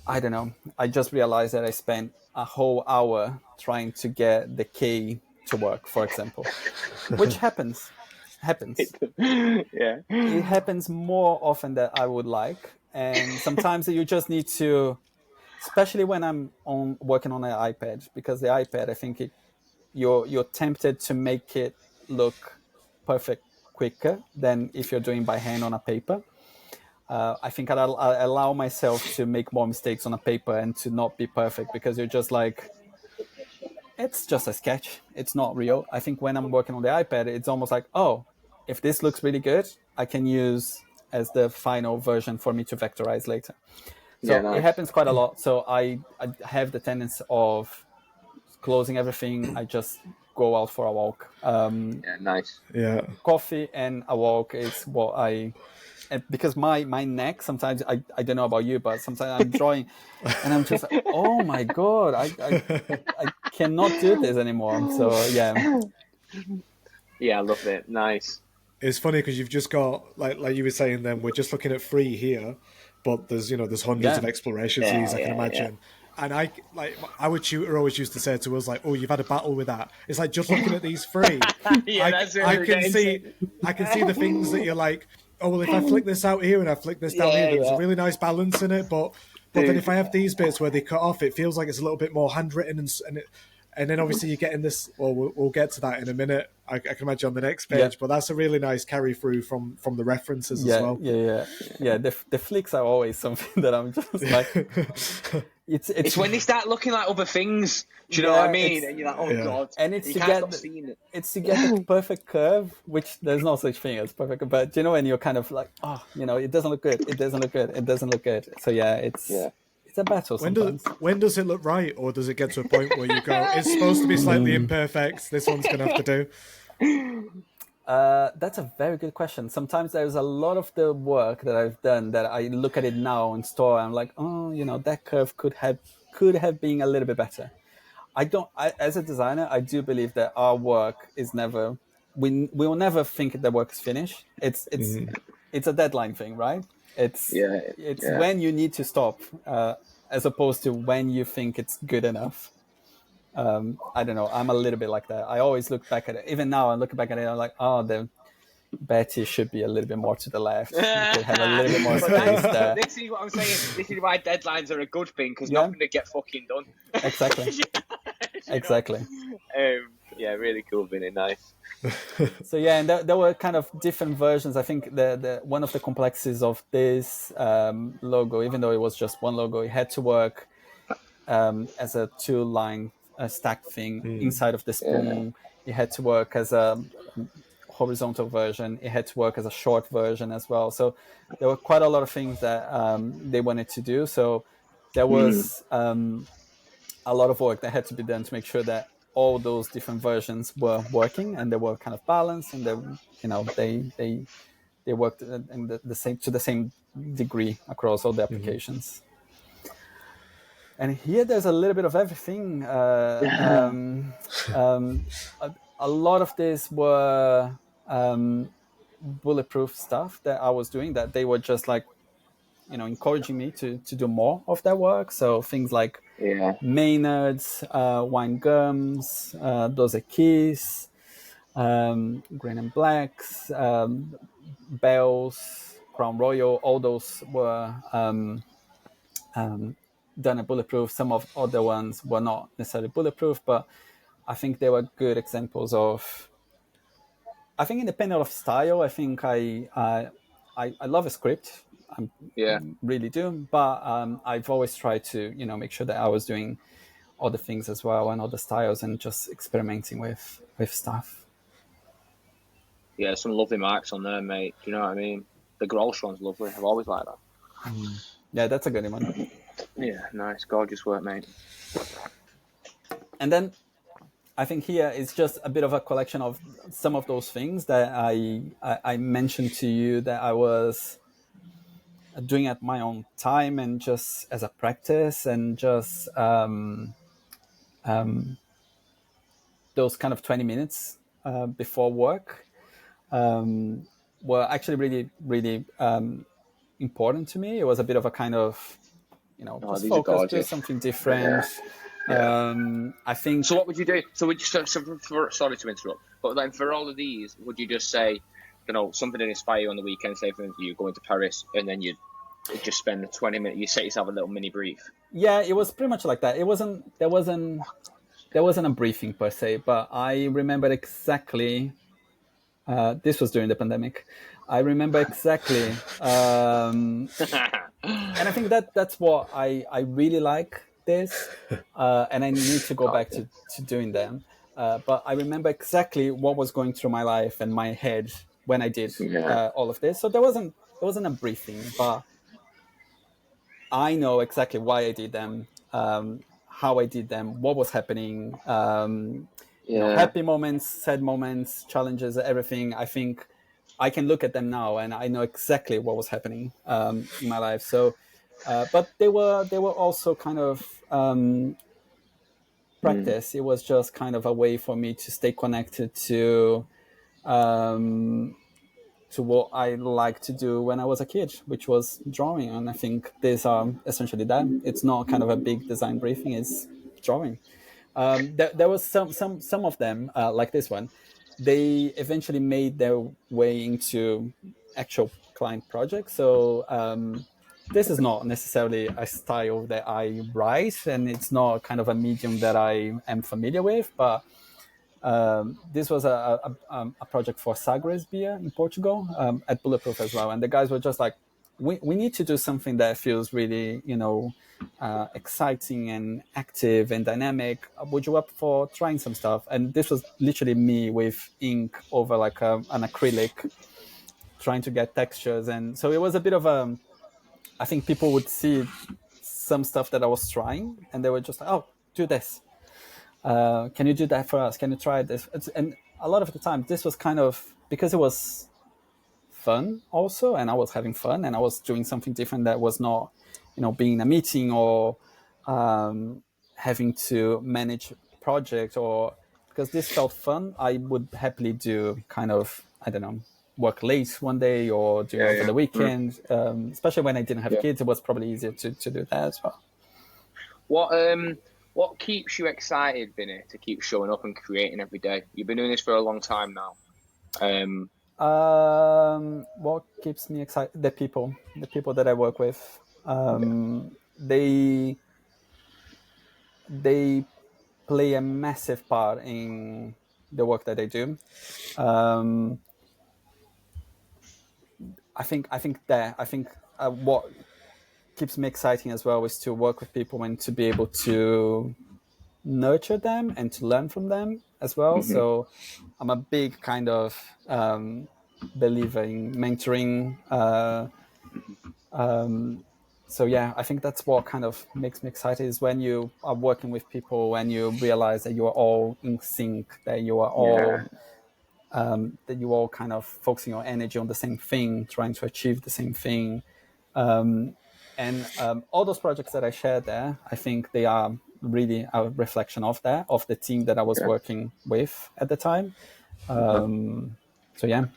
I don't know. I just realized that I spent a whole hour trying to get the key to work, for example, which happens. Yeah, It happens more often than I would like, and sometimes you just need to, especially when I'm working on an iPad, because the iPad, I think you're tempted to make it look perfect quicker than if you're doing by hand on a paper. I think I'll allow myself to make more mistakes on a paper and to not be perfect, because you're just like, it's just a sketch. It's not real. I think when I'm working on the iPad, it's almost like, oh, if this looks really good, I can use as the final version for me to vectorize later. So nice. It happens quite a lot. So I have the tendency of closing everything. I just go out for a walk. Nice. Yeah. Coffee and a walk is what because my neck sometimes, I don't know about you, but sometimes I'm drawing and I'm just like, oh my god, I cannot do this anymore. So yeah, I love it. Nice. It's funny because you've just got like you were saying. Then we're just looking at free here, but there's hundreds of exploration keys I can imagine. And our tutor always used to say to us, like, "Oh, you've had a battle with that." It's like, just looking at these free, I can see the things that you're like, oh, well, if I flick this out here and I flick this down here, there's a really nice balance in it. But then if I have these bits where they cut off, it feels like it's a little bit more handwritten, and then obviously you're getting this. Well, we'll get to that in a minute. I can imagine on the next page, but that's a really nice carry through from the references as well. Yeah. The flicks are always something that I'm just like. It's when they start looking like other things. Do you know what I mean? And you're like, oh god. And it's you to can't get stop seeing it. It's to get the perfect curve, which there's no such thing as perfect. But when you're kind of like, oh, it doesn't look good. It doesn't look good. It doesn't look good. So it's a battle sometimes. When does it look right, or does it get to a point where you go, it's supposed to be slightly imperfect, this one's going to have to do? That's a very good question. Sometimes there's a lot of the work that I've done that I look at it now in store, and I'm like, oh, that curve could have been a little bit better. As a designer, I do believe that our work is never, we will never think the work is finished. It's a deadline thing, right? It's when you need to stop, as opposed to when you think it's good enough. I don't know. I'm a little bit like that. I always look back at it. Even now, I look back at it. I'm like, oh, the Betty should be a little bit more to the left. You could have a little bit more space there. This is what I'm saying. This is why deadlines are a good thing, because nothing to get fucking done. Exactly. Exactly. Really cool, Vinny. Nice. So and there were kind of different versions. I think the one of the complexities of this logo, even though it was just one logo, it had to work as a two-line stacked thing inside of the spoon. It had to work as a horizontal version. It had to work as a short version as well. So there were quite a lot of things that they wanted to do. So there was a lot of work that had to be done to make sure that all those different versions were working and they were kind of balanced, and they worked in the same degree across all the applications. And here there's a little bit of everything. A lot of this were bulletproof stuff that I was doing, that they were just like, encouraging me to do more of their work. So things like Maynard's, wine gums, those are keys, green and blacks, bells, Crown Royal. All those were done at bulletproof. Some of other ones were not necessarily bulletproof, but I think they were good examples of. I think independent of style, I think I love a script. I really do, but I've always tried to make sure that I was doing other things as well, and other styles, and just experimenting with stuff. Yeah, some lovely marks on there, mate. Do you know what I mean? The Grolsch one's lovely. I've always liked that. Yeah, that's a good one. Yeah, nice, gorgeous work, mate. And then I think here is just a bit of a collection of some of those things that I mentioned to you that I was doing at my own time and just as a practice, and just those kind of 20 minutes before work were actually really, really important to me. It was a bit of a kind of, just These are focus, do gorgeous. something different. I think. So what would you do? So would you, sorry to interrupt, but then for all of these, would you just say, something to inspire you on the weekend, say for instance, you go into Paris, and then you just spend 20 minutes, you set yourself a little mini brief? Yeah, it was pretty much like that. There wasn't a briefing per se, but I remember exactly. This was during the pandemic. I remember exactly, and I think that's what I really like this, and I need to go back to doing them. But I remember exactly what was going through my life and my head when I did all of this. So there wasn't a briefing, but I know exactly why I did them, how I did them, what was happening. Happy moments, sad moments, challenges, everything. I think I can look at them now and I know exactly what was happening in my life. So, but they were also kind of practice. It was just kind of a way for me to stay connected to what I liked to do when I was a kid, which was drawing. And I think these are essentially that. It's not kind of a big design briefing; it's drawing. There was some of them like this one. They eventually made their way into actual client projects. So this is not necessarily a style that I write, and it's not kind of a medium that I am familiar with. But this was a project for Sagres beer in Portugal at Bulletproof as well, and the guys were just like, we need to do something that feels really, exciting and active and dynamic. Would you up for trying some stuff? And this was literally me with ink over like an acrylic, trying to get textures. And so it was a bit of I think people would see some stuff that I was trying, and they were just like, oh, do this. Can you do that for us? Can you try this? And a lot of the time, this was kind of, because it was fun also, and I was having fun, and I was doing something different that was not, being in a meeting or having to manage project, or because this felt fun, I would happily do kind of, I don't know, work late one day or do over the weekend. Especially when I didn't have kids, it was probably easier to do that as well. What keeps you excited, Vini, to keep showing up and creating every day? You've been doing this for a long time now. What keeps me excited? The people that I work with. They play a massive part in the work that they do. I think what keeps me exciting as well is to work with people and to be able to nurture them and to learn from them as well. So I'm a big kind of believer in mentoring. So yeah, I think that's what kind of makes me excited, is when you are working with people and you realize that you are all in sync, that you are all that you all kind of focusing your energy on the same thing, trying to achieve the same thing. And all those projects that I shared there, I think they are really a reflection of that, of the team that I was working with at the time. So yeah.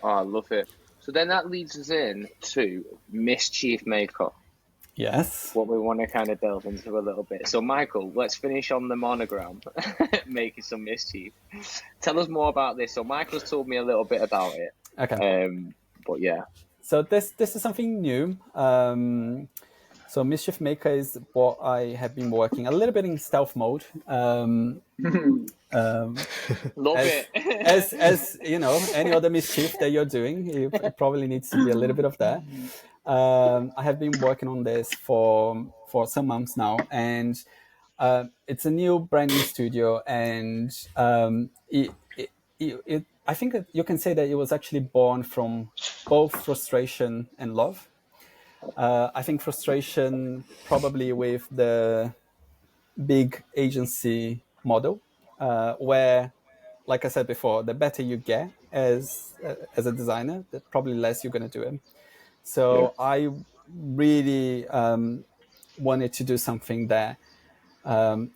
Oh, I love it. So then that leads us in to Mischief Maker. Yes. What we want to kind of delve into a little bit. So Michael, let's finish on the monogram, making some mischief. Tell us more about this. So Michael's told me a little bit about it. Okay. But yeah. So this is something new. So Mischief Maker is what I have been working a little bit in stealth mode. Love it. as you know, any other mischief that you're doing, it probably needs to be a little bit of that. I have been working on this for some months now, and it's a new branding studio, and I think that you can say that it was actually born from both frustration and love. I think frustration probably with the big agency model, where, like I said before, the better you get as a designer, the probably less you're going to do it. So I really wanted to do something that,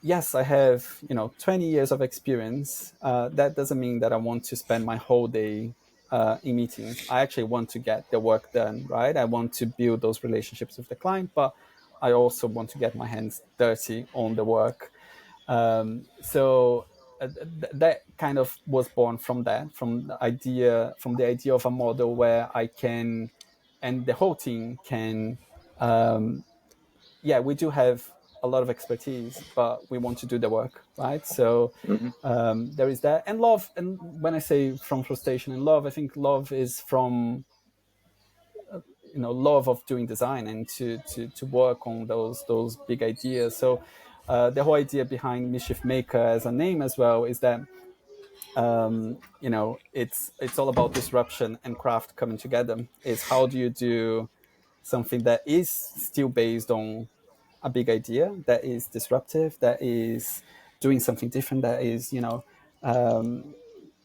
yes, I have 20 years of experience. That doesn't mean that I want to spend my whole day in meetings. I actually want to get the work done, right? I want to build those relationships with the client, but I also want to get my hands dirty on the work. So that kind of was born from that, from the idea of a model where I can, and the whole team can, we do have a lot of expertise, but we want to do the work, right? So there is that, and love. And when I say from frustration and love, I think love is from love of doing design and to work on those big ideas. So the whole idea behind Mischief Maker as a name as well is that it's all about disruption and craft coming together. Is how do you do something that is still based on a big idea, that is disruptive, that is doing something different, that is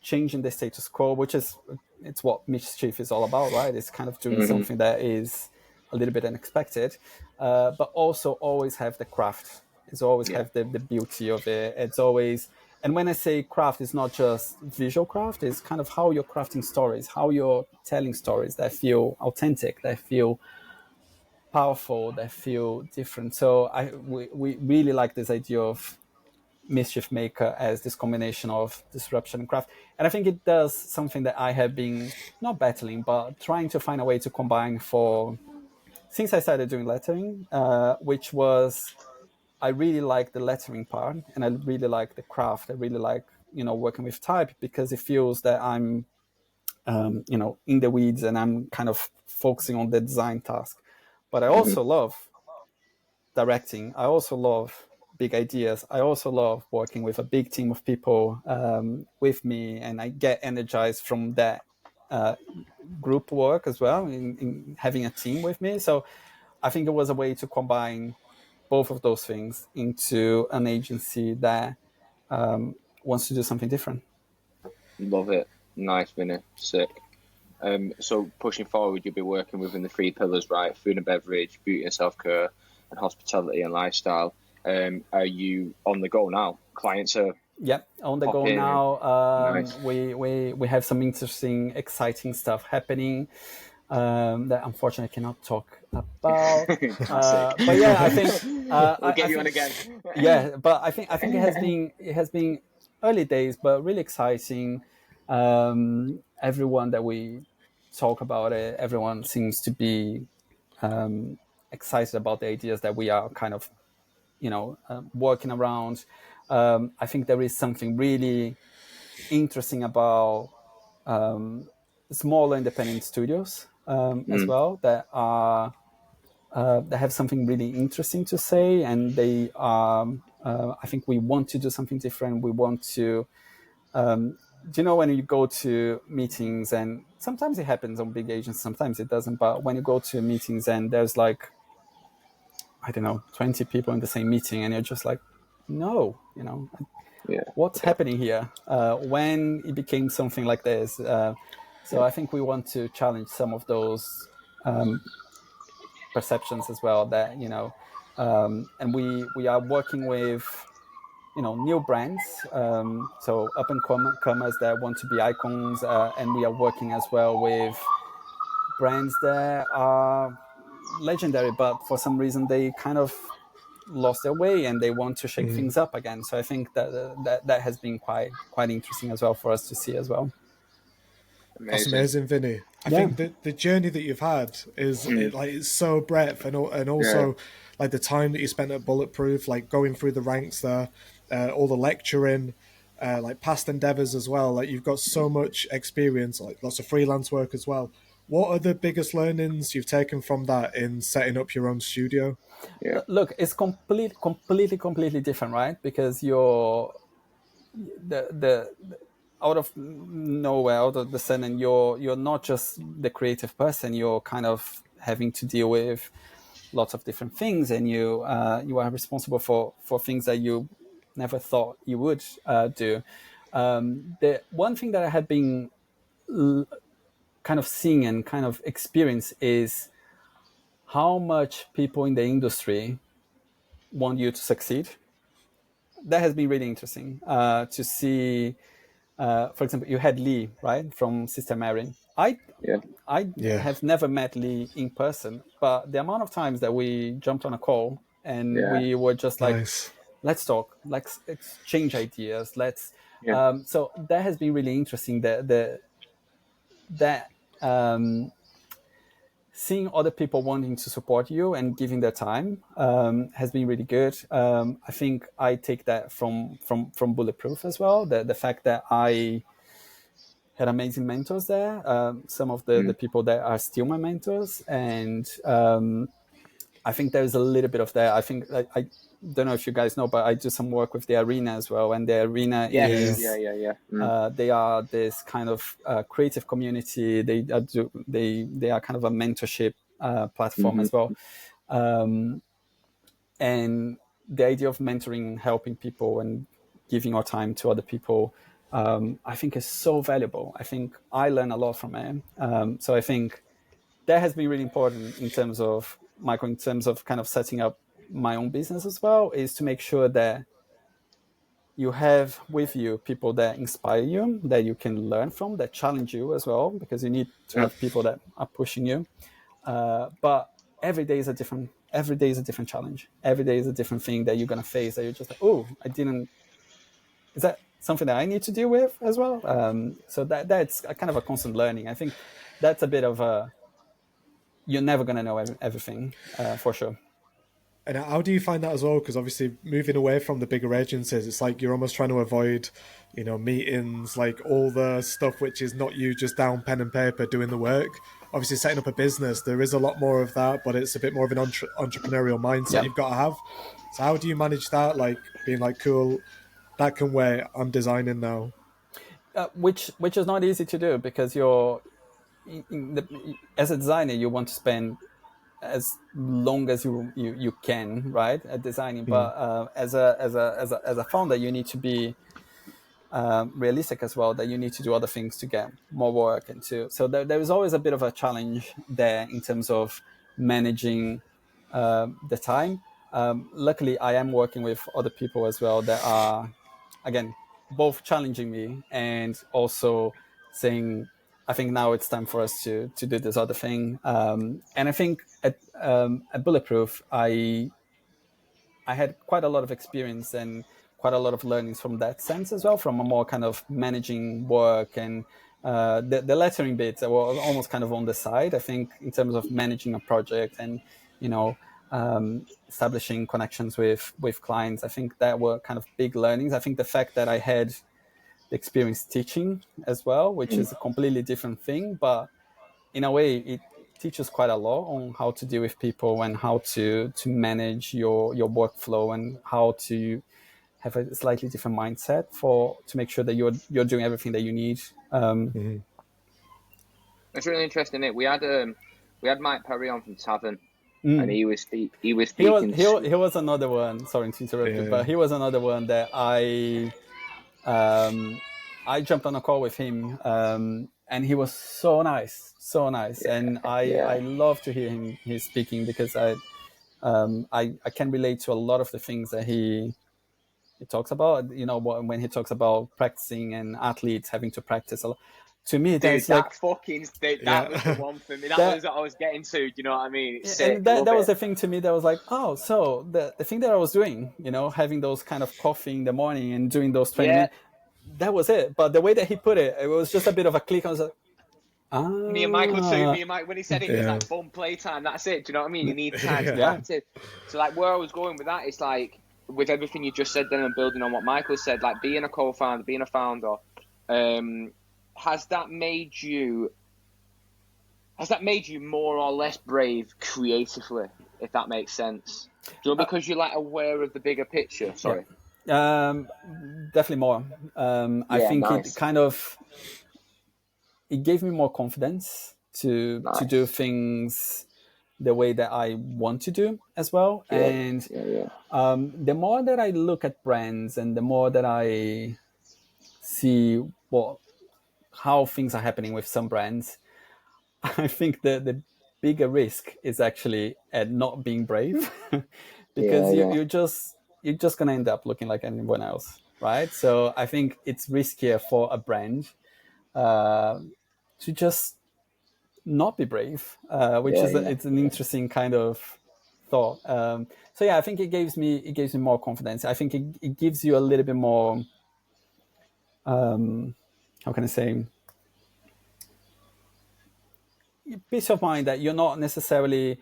changing the status quo, which is it's what Mischief is all about, right? It's kind of doing something that is a little bit unexpected, but also always have the craft. It's always have the beauty of it. It's always, and when I say craft, it's not just visual craft. It's kind of how you're crafting stories, how you're telling stories that feel authentic, that feel powerful, that feel different. So we really like this idea of Mischief Maker as this combination of disruption and craft. And I think it does something that I have been not battling, but trying to find a way to combine since I started doing lettering, which was, I really like the lettering part and I really like the craft. I really like, working with type because it feels that I'm, in the weeds and I'm kind of focusing on the design task. But I also love directing. I also love big ideas. I also love working with a big team of people with me, and I get energized from that group work as well, in having a team with me. So I think it was a way to combine both of those things into an agency that wants to do something different. Love it. Nice, Vinny. Sick. So pushing forward, you'll be working within the three pillars, right? Food and beverage, beauty and self-care, and hospitality and lifestyle. Are you on the go now? Clients are on the go now. Nice. We have some interesting, exciting stuff happening that unfortunately I cannot talk about. But yeah, I think we'll get you on again. Yeah, but I think it has been early days, but really exciting. Everyone that we talk about it, everyone seems to be excited about the ideas that we are kind of working around. I think there is something really interesting about smaller independent studios as well that are that have something really interesting to say, and they are. I think we want to do something different. We want to. Do you know when you go to meetings, and sometimes it happens on big agents, sometimes it doesn't. But when you go to meetings and there's like, I don't know, 20 people in the same meeting, and you're just like, no, what's happening here? When it became something like this. So I think we want to challenge some of those perceptions as well. That and we are working with new brands, so up and comers that want to be icons, and we are working as well with brands that are legendary, but for some reason they kind of lost their way and they want to shake things up again. So I think that has been quite interesting as well for us to see as well. Amazing. That's amazing, Vinny. I think the journey that you've had is it's so breadth, and also like the time that you spent at Bulletproof, like going through the ranks there, all the lecturing, like past endeavors as well. Like you've got so much experience, like lots of freelance work as well. What are the biggest learnings you've taken from that in setting up your own studio? Yeah. Look, it's completely different, right? Because you're the out of nowhere, out of the sudden, you're not just the creative person. You're kind of having to deal with lots of different things, and you are responsible for things that you never thought you would do. The one thing that I had been kind of seeing and kind of experience is how much people in the industry want you to succeed. That has been really interesting to see. For example, you had Lee, right, from Sister Mary. I have never met Lee in person, but the amount of times that we jumped on a call and we were just like, Nice. let's talk, let's exchange ideas, let's. Yeah. So that has been really interesting. That seeing other people wanting to support you and giving their time has been really good. I think I take that from Bulletproof as well. The fact that I had amazing mentors there. Some of the people that are still my mentors, and I think there's a little bit of that. I think I don't know if you guys know, but I do some work with the Arena as well, and the Arena is they are this kind of creative community. They are kind of a mentorship platform as well, and the idea of mentoring, helping people, and giving our time to other people, I think is so valuable. I think I learn a lot from it. So I think that has been really important in terms of, Michael, in terms of kind of setting up my own business as well, is to make sure that you have with you people that inspire you, that you can learn from, that challenge you as well, because you need to have people that are pushing you. But every day is a different challenge. Every day is a different thing that you're going to face, that you're just like, oh, is that something that I need to deal with as well? So that's a kind of a constant learning. I think that's a bit of you're never going to know everything for sure. And how do you find that as well? Because obviously moving away from the bigger agencies, it's like you're almost trying to avoid, meetings, like all the stuff which is not you just down pen and paper doing the work. Obviously setting up a business, there is a lot more of that, but it's a bit more of an entrepreneurial mindset you've got to have. So how do you manage that? Like being like, cool, that can wait, I'm designing now. Which is not easy to do, because as a designer, you want to spend as long as you can, right, at designing. But as a founder, you need to be realistic as well, that you need to do other things to get more work. And so there is always a bit of a challenge there in terms of managing the time. Luckily, I am working with other people as well that are, again, both challenging me and also saying, I think now it's time for us to do this other thing. And I think at Bulletproof, I had quite a lot of experience and quite a lot of learnings from that sense as well, from a more kind of managing work and the lettering bits that were almost kind of on the side. I think in terms of managing a project and, establishing connections with clients, I think that were kind of big learnings. I think the fact that I had the experience teaching as well, which is a completely different thing, but in a way it teaches quite a lot on how to deal with people and how to manage your workflow and how to have a slightly different mindset to make sure that you're doing everything that you need. It's really interesting. We had Mike Perry on from Tavern, and he was speaking. He was another one. Sorry to interrupt you, but he was another one that I jumped on a call with him, and he was so nice. And I love to hear him speaking, because I can relate to a lot of the things that he talks about. When he talks about practicing and athletes having to practice a lot. To me, that's that was the one for me. That was what I was getting to. Do you know what I mean? It's sick. And that was the thing to me that was like, oh, so the thing that I was doing, having those kind of coffee in the morning and doing those training, that was it. But the way that he put it, it was just a bit of a click. I was like, Me and Michael too. When he said it, was like fun playtime. That's it. Do you know what I mean? You need time to practice. So like where I was going with that, it's like with everything you just said then and building on what Michael said, like being a co-founder, being a founder, has that made you more or less brave creatively, if that makes sense? Do you know, because you're like aware of the bigger picture? Sorry. Definitely more. I think nice. It gave me more confidence to do things the way that I want to do as well. And the more that I look at brands and the more that I see how things are happening with some brands, I think the bigger risk is actually at not being brave, because you're just going to end up looking like anyone else, right? So I think it's riskier for a brand to just not be brave, which it's an interesting kind of thought. So yeah, I think it gives me more confidence. I think it gives you a little bit more, how can I say, peace of mind that you're not necessarily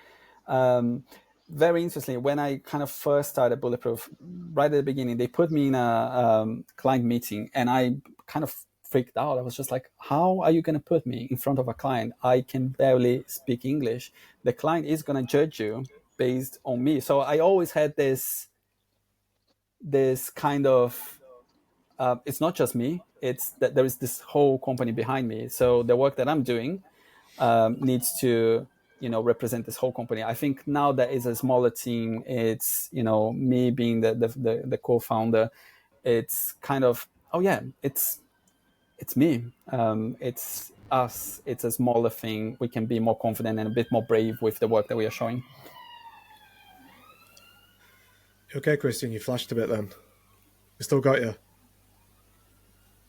very interestingly, when I kind of first started Bulletproof, right at the beginning, they put me in a client meeting, and I kind of freaked out. I was just like, how are you going to put me in front of a client? I can barely speak English. The client is going to judge you based on me. So I always had this kind of, it's not just me, it's that there is this whole company behind me. So the work that I'm doing needs to, represent this whole company. I think now that is a smaller team. It's, me being the co-founder. It's kind of, oh yeah, it's me. It's us. It's a smaller thing. We can be more confident and a bit more brave with the work that we are showing. Okay, Christian, you flashed a bit then. We still got you.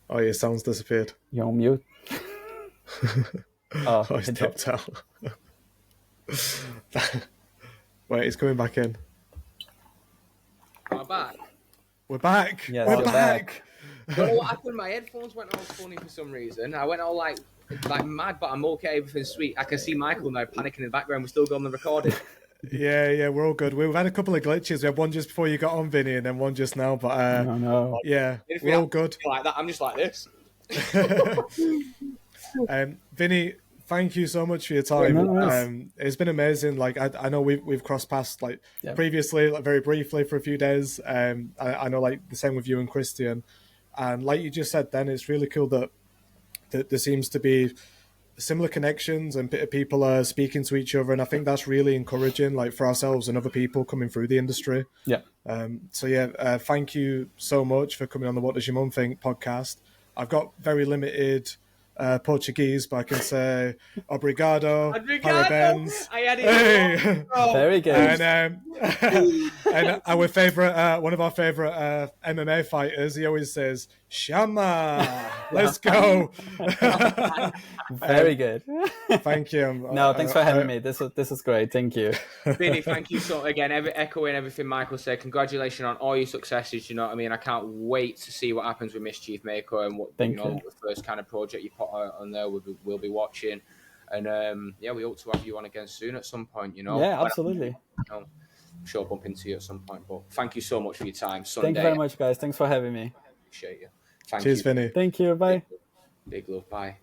Oh, your sound's disappeared. You're on mute. Oh, he's tapped out. Wait, he's coming back in. We're back. We're back. Yes, we're back. You know what happened? My headphones went all funny for some reason. I went all like mad, but I'm okay. Everything's sweet. I can see Michael now panicking in the background. We're still going on the recording. Yeah, we're all good. We've had a couple of glitches. We had one just before you got on, Vinny, and then one just now. But no. Yeah, we're all good. Like that, I'm just like this. Vinny, thank you so much for your time. No, it's been amazing. Like I know we've crossed paths previously, like very briefly for a few days. I know like the same with you and Christian, and like you just said, then it's really cool that there seems to be similar connections and people are speaking to each other, and I think that's really encouraging, like for ourselves and other people coming through the industry. Yeah. Thank you so much for coming on the What Does Your Mum Think podcast. I've got very limited Portuguese, but I can say obrigado, parabéns. I had it. Hey. Very good. And our favorite, one of our favorite MMA fighters, he always says "Shama." Let's go. Very good. Thank you. No, thanks for having me. This is great. Thank you. Vinny, thank you so again. Echoing everything Michael said. Congratulations on all your successes. You know what I mean? I can't wait to see what happens with Mischief Maker and what the first kind of project you put on there. We'll be watching, and we hope to have you on again soon at some point. Yeah, absolutely. I'm sure I'll bump into you at some point. But thank you so much for your time. Sunday. Thank you very much, guys. Thanks for having me. Appreciate you. Cheers, Vinny. Thank you. Bye. Big love. Bye.